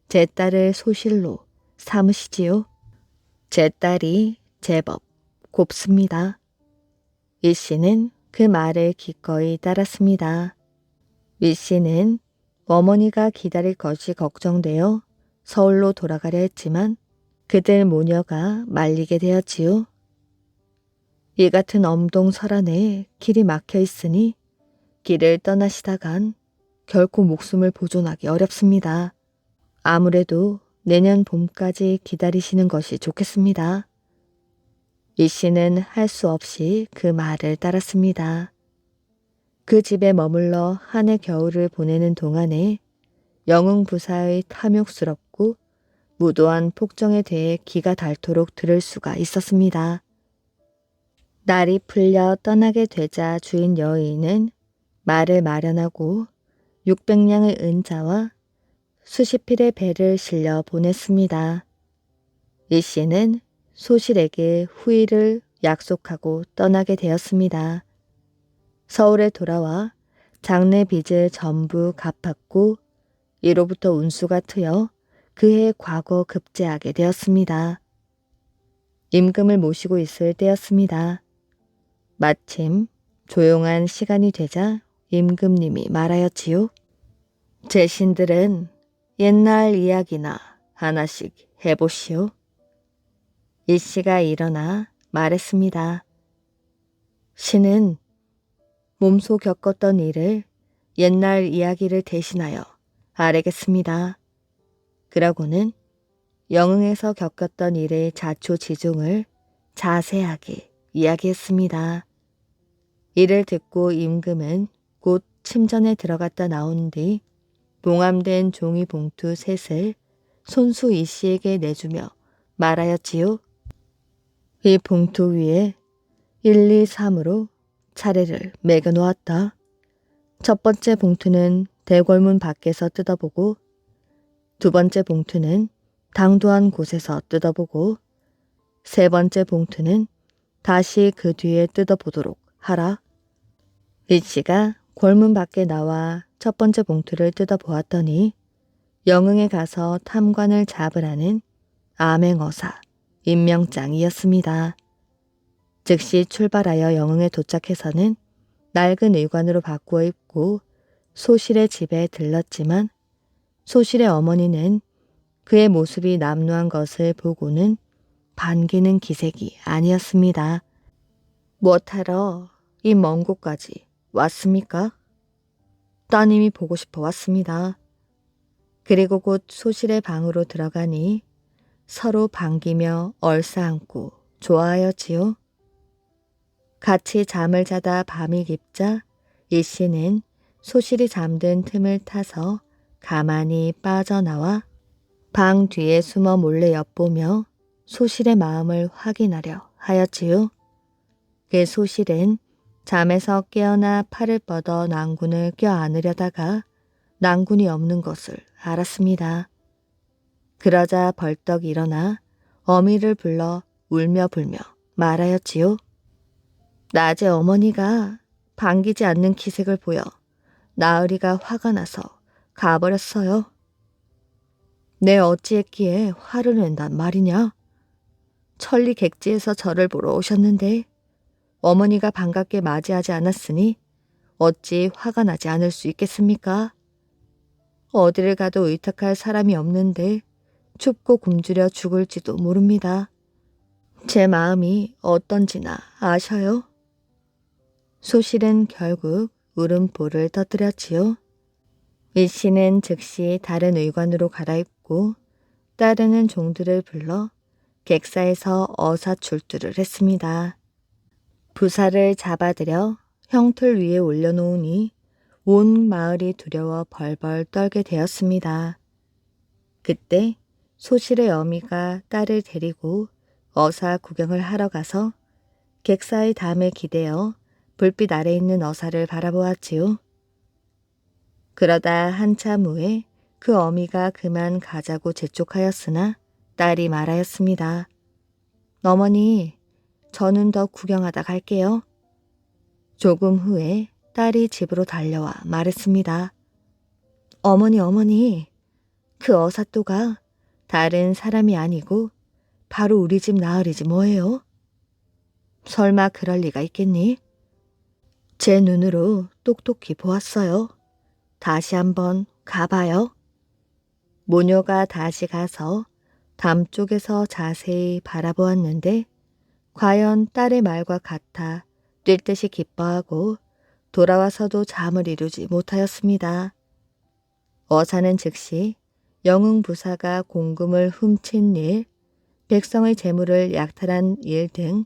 제 딸을 소실로 삼으시지요. 제 딸이 제법 곱습니다. 이 씨는 그 말을 기꺼이 따랐습니다. 이 씨는 어머니가 기다릴 것이 걱정되어 서울로 돌아가려 했지만 그들 모녀가 말리게 되었지요. 이 같은 엄동설안에 길이 막혀 있으니 길을 떠나시다간 결코 목숨을 보존하기 어렵습니다. 아무래도 내년 봄까지 기다리시는 것이 좋겠습니다. 이 씨는 할 수 없이 그 말을 따랐습니다. 그 집에 머물러 한 해 겨울을 보내는 동안에 영흥부사의 탐욕스럽고 무도한 폭정에 대해 귀가 닳도록 들을 수가 있었습니다. 날이 풀려 떠나게 되자 주인 여인은 말을 마련하고 600냥의 은자와 수십 필의 배를 실려 보냈습니다. 이 씨는 소실에게 후일을 약속하고 떠나게 되었습니다. 서울에 돌아와 장래 빚을 전부 갚았고 이로부터 운수가 트여 그해 과거 급제하게 되었습니다. 임금을 모시고 있을 때였습니다. 마침 조용한 시간이 되자 임금님이 말하였지요. 제 신들은 옛날 이야기나 하나씩 해보시오. 이씨가 일어나 말했습니다. 신은 몸소 겪었던 일을 옛날 이야기를 대신하여 아뢰겠습니다. 그러고는 영흥에서 겪었던 일의 자초지종을 자세하게 이야기했습니다. 이를 듣고 임금은 곧 침전에 들어갔다 나온 뒤 봉함된 종이 봉투 셋을 손수 이씨에게 내주며 말하였지요. 이 봉투 위에 1, 2, 3으로 차례를 매겨 놓았다. 첫 번째 봉투는 대궐문 밖에서 뜯어보고, 두 번째 봉투는 당도한 곳에서 뜯어보고, 세 번째 봉투는 다시 그 뒤에 뜯어보도록 하라. 이씨가 골문 밖에 나와 첫 번째 봉투를 뜯어보았더니 영흥에 가서 탐관을 잡으라는 암행어사 임명장이었습니다. 즉시 출발하여 영흥에 도착해서는 낡은 의관으로 바꾸어 입고 소실의 집에 들렀지만 소실의 어머니는 그의 모습이 남루한 것을 보고는 반기는 기색이 아니었습니다. 무엇하러 이 먼 곳까지 왔습니까? 따님이 보고 싶어 왔습니다. 그리고 곧 소실의 방으로 들어가니 서로 반기며 얼싸안고 좋아하였지요. 같이 잠을 자다 밤이 깊자 이씨는 소실이 잠든 틈을 타서 가만히 빠져나와 방 뒤에 숨어 몰래 엿보며 소실의 마음을 확인하려 하였지요. 그 소실은 잠에서 깨어나 팔을 뻗어 낭군을 껴안으려다가 낭군이 없는 것을 알았습니다. 그러자 벌떡 일어나 어미를 불러 울며 불며 말하였지요. 낮에 어머니가 반기지 않는 기색을 보여 나으리가 화가 나서 가버렸어요. 내 어찌했기에 화를 낸단 말이냐? 천리 객지에서 저를 보러 오셨는데 어머니가 반갑게 맞이하지 않았으니 어찌 화가 나지 않을 수 있겠습니까? 어디를 가도 의탁할 사람이 없는데 춥고 굶주려 죽을지도 모릅니다. 제 마음이 어떤지나 아셔요? 소실은 결국 울음보를 터뜨렸지요. 이씨는 즉시 다른 의관으로 갈아입고 따르는 종들을 불러 객사에서 어사출두를 했습니다. 부사를 잡아들여 형틀 위에 올려놓으니 온 마을이 두려워 벌벌 떨게 되었습니다. 그때 소실의 어미가 딸을 데리고 어사 구경을 하러 가서 객사의 담에 기대어 불빛 아래 있는 어사를 바라보았지요. 그러다 한참 후에 그 어미가 그만 가자고 재촉하였으나 딸이 말하였습니다. 어머니, 저는 더 구경하다 갈게요. 조금 후에 딸이 집으로 달려와 말했습니다. 어머니, 그 어사또가 다른 사람이 아니고 바로 우리 집 나으리지 뭐예요? 설마 그럴 리가 있겠니? 제 눈으로 똑똑히 보았어요. 다시 한번 가봐요. 모녀가 다시 가서 담 쪽에서 자세히 바라보았는데 과연 딸의 말과 같아 뛸 듯이 기뻐하고 돌아와서도 잠을 이루지 못하였습니다. 어사는 즉시 영흥부사가 공금을 훔친 일, 백성의 재물을 약탈한 일 등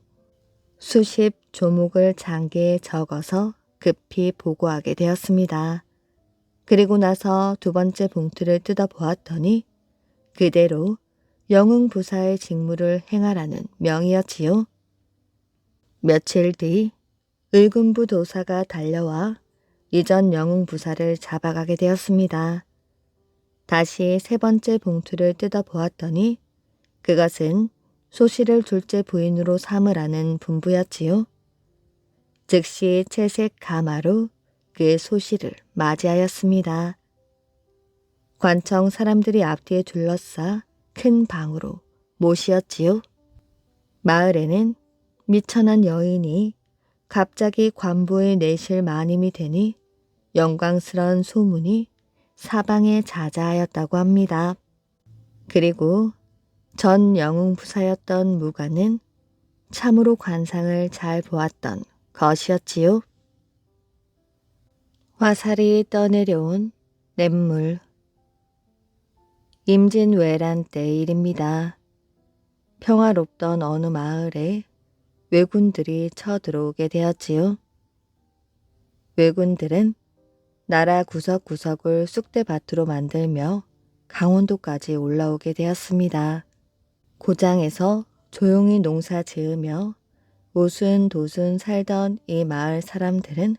수십 조목을 장계에 적어서 급히 보고하게 되었습니다. 그리고 나서 두 번째 봉투를 뜯어보았더니 그대로 영흥부사의 직무를 행하라는 명이었지요. 며칠 뒤 의군부 도사가 달려와 이전 영흥부사를 잡아가게 되었습니다. 다시 세 번째 봉투를 뜯어보았더니 그것은 소실을 둘째 부인으로 삼으라는 분부였지요. 즉시 채색 가마로 그 소실을 맞이하였습니다. 관청 사람들이 앞뒤에 둘러싸 큰 방으로 모시었지요. 마을에는 미천한 여인이 갑자기 관부의 내실 마님이 되니 영광스러운 소문이 사방에 자자하였다고 합니다. 그리고 전 영웅부사였던 무가는 참으로 관상을 잘 보았던 것이었지요. 화살이 떠내려온 냇물. 임진왜란 때 일입니다. 평화롭던 어느 마을에 왜군들이 쳐들어오게 되었지요. 왜군들은 나라 구석구석을 쑥대밭으로 만들며 강원도까지 올라오게 되었습니다. 고장에서 조용히 농사 지으며 오순도순 살던 이 마을 사람들은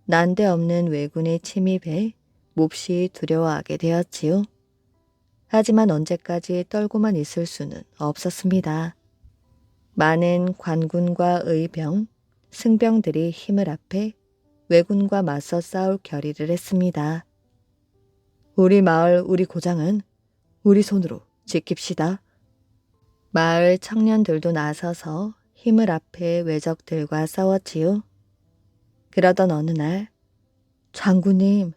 난데없는 왜군의 침입에 몹시 두려워하게 되었지요. 하지만 언제까지 떨고만 있을 수는 없었습니다. 많은 관군과 의병, 승병들이 힘을 합해 왜군과 맞서 싸울 결의를 했습니다. 우리 마을, 우리 고장은 우리 손으로 지킵시다. 마을 청년들도 나서서 힘을 합해 왜적들과 싸웠지요. 그러던 어느 날 장군님,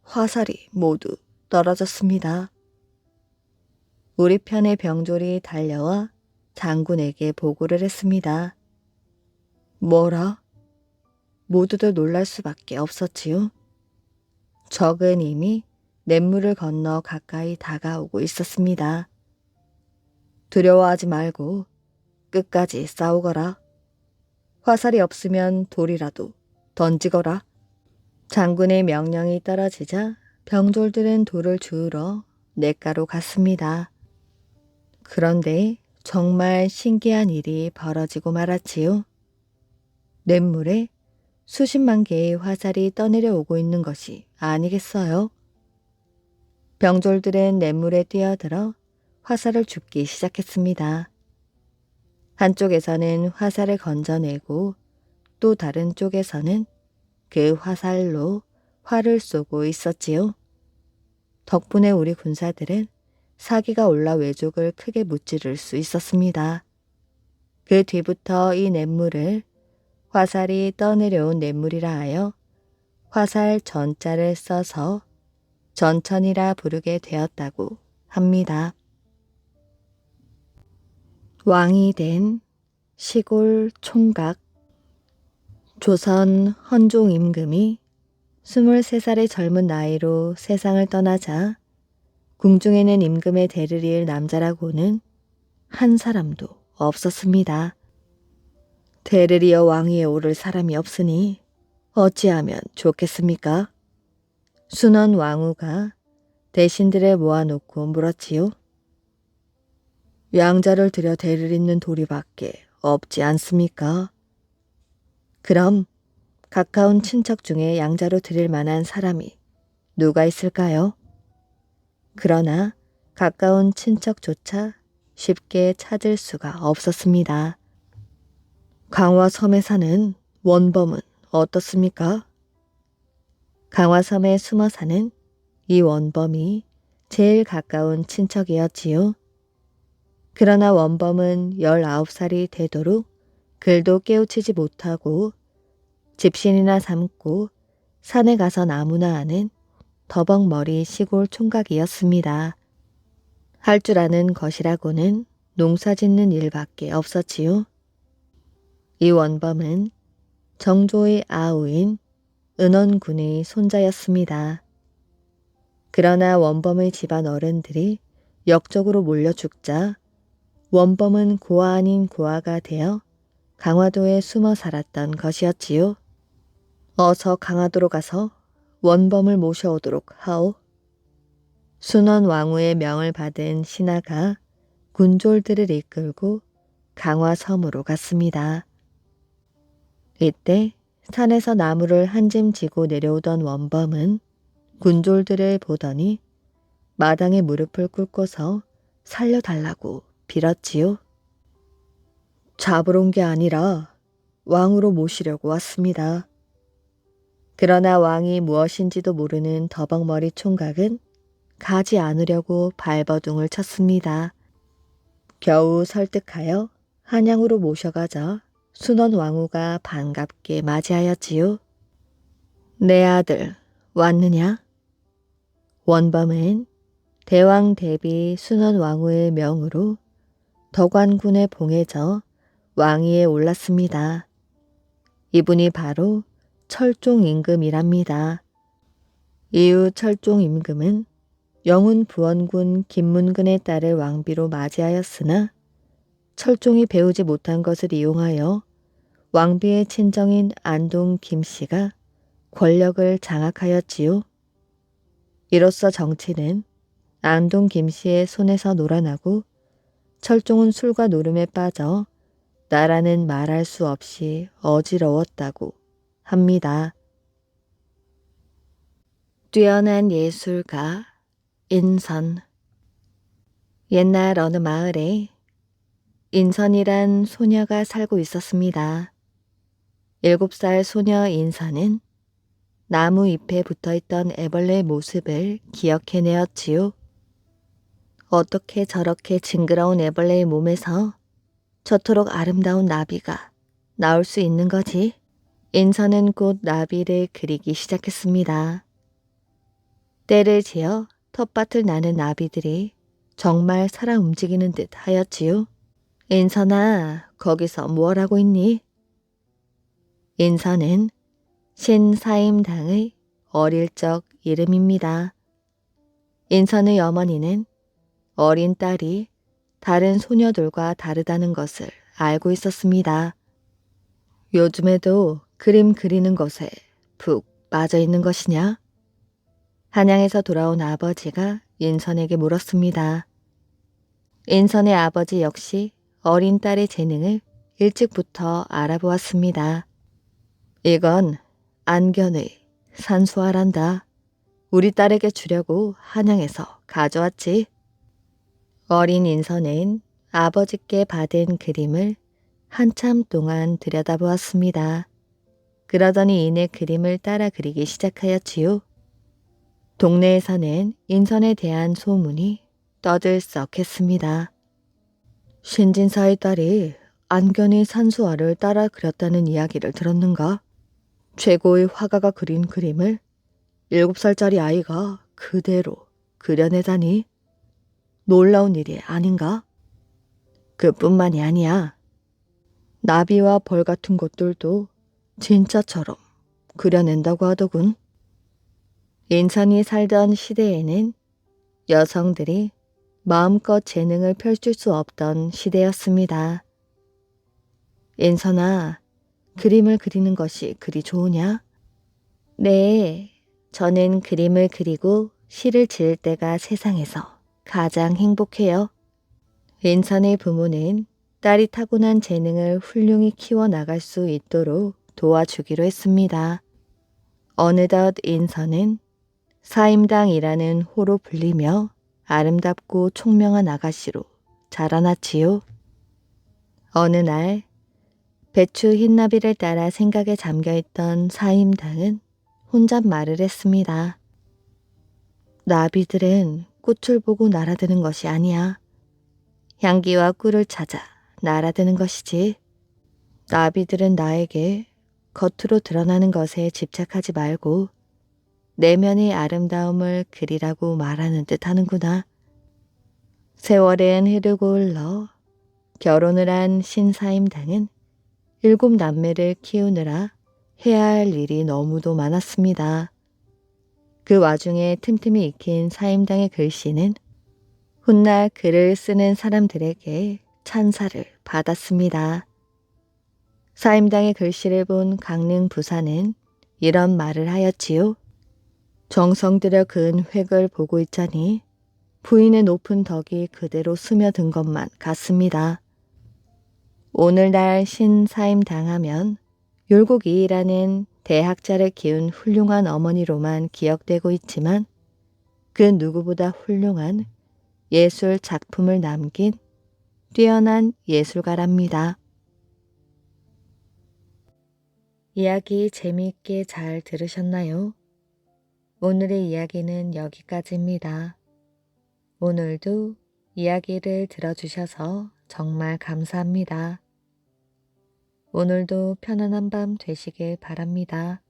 화살이 모두 떨어졌습니다. 우리 편의 병졸이 달려와 장군에게 보고를 했습니다. 뭐라? 모두들 놀랄 수밖에 없었지요. 적은 이미 냇물을 건너 가까이 다가오고 있었습니다. 두려워하지 말고 끝까지 싸우거라. 화살이 없으면 돌이라도 던지거라. 장군의 명령이 떨어지자 병졸들은 돌을 주우러 냇가로 갔습니다. 그런데 정말 신기한 일이 벌어지고 말았지요. 냇물에 수십만 개의 화살이 떠내려 오고 있는 것이 아니겠어요? 병졸들은 냇물에 뛰어들어 화살을 줍기 시작했습니다. 한쪽에서는 화살을 건져내고 또 다른 쪽에서는 그 화살로 활을 쏘고 있었지요. 덕분에 우리 군사들은 사기가 올라 왜족을 크게 무찌를 수 있었습니다. 그 뒤부터 이 냇물을 화살이 떠내려온 냇물이라 하여 화살 전자를 써서 전천이라 부르게 되었다고 합니다. 왕이 된 시골 총각. 조선 헌종 임금이 23살의 젊은 나이로 세상을 떠나자 궁중에는 임금의 대를 이을 남자라고는 한 사람도 없었습니다. 대를 이어 왕위에 오를 사람이 없으니 어찌하면 좋겠습니까? 순원 왕후가 대신들을 모아놓고 물었지요. 양자를 들여 대를 잇는 도리밖에 없지 않습니까? 그럼 가까운 친척 중에 양자로 드릴 만한 사람이 누가 있을까요? 그러나 가까운 친척조차 쉽게 찾을 수가 없었습니다. 강화섬에 사는 원범은 어떻습니까? 강화섬에 숨어 사는 이 원범이 제일 가까운 친척이었지요. 그러나 원범은 19살이 되도록 글도 깨우치지 못하고 집신이나 삼고 산에 가서 나무나 하는 더벅머리 시골 총각이었습니다. 할 줄 아는 것이라고는 농사 짓는 일밖에 없었지요. 이 원범은 정조의 아우인 은원군의 손자였습니다. 그러나 원범의 집안 어른들이 역적으로 몰려 죽자 원범은 고아 아닌 고아가 되어 강화도에 숨어 살았던 것이었지요. 어서 강화도로 가서 원범을 모셔오도록 하오. 순원 왕후의 명을 받은 신하가 군졸들을 이끌고 강화섬으로 갔습니다. 이때 산에서 나무를 한 짐 지고 내려오던 원범은 군졸들을 보더니 마당에 무릎을 꿇고서 살려달라고 빌었지요. 잡으러 온 게 아니라 왕으로 모시려고 왔습니다. 그러나 왕이 무엇인지도 모르는 더벅머리 총각은 가지 않으려고 발버둥을 쳤습니다. 겨우 설득하여 한양으로 모셔가자 순원 왕후가 반갑게 맞이하였지요. 내 아들 왔느냐? 원범은 대왕 대비 순원 왕후의 명으로 덕완군에 봉해져 왕위에 올랐습니다. 이분이 바로 철종 임금이랍니다. 이후 철종 임금은 영훈 부원군 김문근의 딸을 왕비로 맞이하였으나 철종이 배우지 못한 것을 이용하여 왕비의 친정인 안동 김씨가 권력을 장악하였지요. 이로써 정치는 안동 김씨의 손에서 놀아나고 철종은 술과 노름에 빠져 나라는 말할 수 없이 어지러웠다고 합니다. 뛰어난 예술가 인선. 옛날 어느 마을에 인선이란 소녀가 살고 있었습니다. 7살 소녀 인선은 나무 잎에 붙어있던 애벌레의 모습을 기억해내었지요. 어떻게 저렇게 징그러운 애벌레의 몸에서 저토록 아름다운 나비가 나올 수 있는 거지? 인선은 곧 나비를 그리기 시작했습니다. 때를 지어 텃밭을 나는 나비들이 정말 살아 움직이는 듯 하였지요. 인선아, 거기서 뭘 하고 있니? 인선은 신사임당의 어릴 적 이름입니다. 인선의 어머니는 어린 딸이 다른 소녀들과 다르다는 것을 알고 있었습니다. 요즘에도 그림 그리는 것에 푹 빠져 있는 것이냐? 한양에서 돌아온 아버지가 인선에게 물었습니다. 인선의 아버지 역시 어린 딸의 재능을 일찍부터 알아보았습니다. 이건 안견의 산수화란다. 우리 딸에게 주려고 한양에서 가져왔지. 어린 인선은 아버지께 받은 그림을 한참 동안 들여다보았습니다. 그러더니 이내 그림을 따라 그리기 시작하였지요. 동네에서는 인선에 대한 소문이 떠들썩했습니다. 신진사의 딸이 안견의 산수화를 따라 그렸다는 이야기를 들었는가? 최고의 화가가 그린 그림을 7살짜리 아이가 그대로 그려내다니 놀라운 일이 아닌가? 그뿐만이 아니야. 나비와 벌 같은 것들도 진짜처럼 그려낸다고 하더군. 인선이 살던 시대에는 여성들이 마음껏 재능을 펼칠 수 없던 시대였습니다. 인선아, 그림을 그리는 것이 그리 좋으냐? 네, 저는 그림을 그리고 시를 지을 때가 세상에서 가장 행복해요. 인선의 부모는 딸이 타고난 재능을 훌륭히 키워나갈 수 있도록 도와주기로 했습니다. 어느덧 인선은 사임당이라는 호로 불리며 아름답고 총명한 아가씨로 자라났지요. 어느 날 배추 흰나비를 따라 생각에 잠겨있던 사임당은 혼잣말을 했습니다. 나비들은 꽃을 보고 날아드는 것이 아니야. 향기와 꿀을 찾아 날아드는 것이지. 나비들은 나에게 겉으로 드러나는 것에 집착하지 말고 내면의 아름다움을 그리라고 말하는 듯 하는구나. 세월은 흐르고 흘러 결혼을 한 신사임당은 7 남매를 키우느라 해야 할 일이 너무도 많았습니다. 그 와중에 틈틈이 익힌 사임당의 글씨는 훗날 글을 쓰는 사람들에게 찬사를 받았습니다. 사임당의 글씨를 본 강릉 부사는 이런 말을 하였지요. 정성 들여 그은 획을 보고 있자니 부인의 높은 덕이 그대로 스며든 것만 같습니다. 오늘날 신사임당하면 율곡이이라는 대학자를 키운 훌륭한 어머니로만 기억되고 있지만 그 누구보다 훌륭한 예술 작품을 남긴 뛰어난 예술가랍니다. 이야기 재미있게 잘 들으셨나요? 오늘의 이야기는 여기까지입니다. 오늘도 이야기를 들어주셔서 정말 감사합니다. 오늘도 편안한 밤 되시길 바랍니다.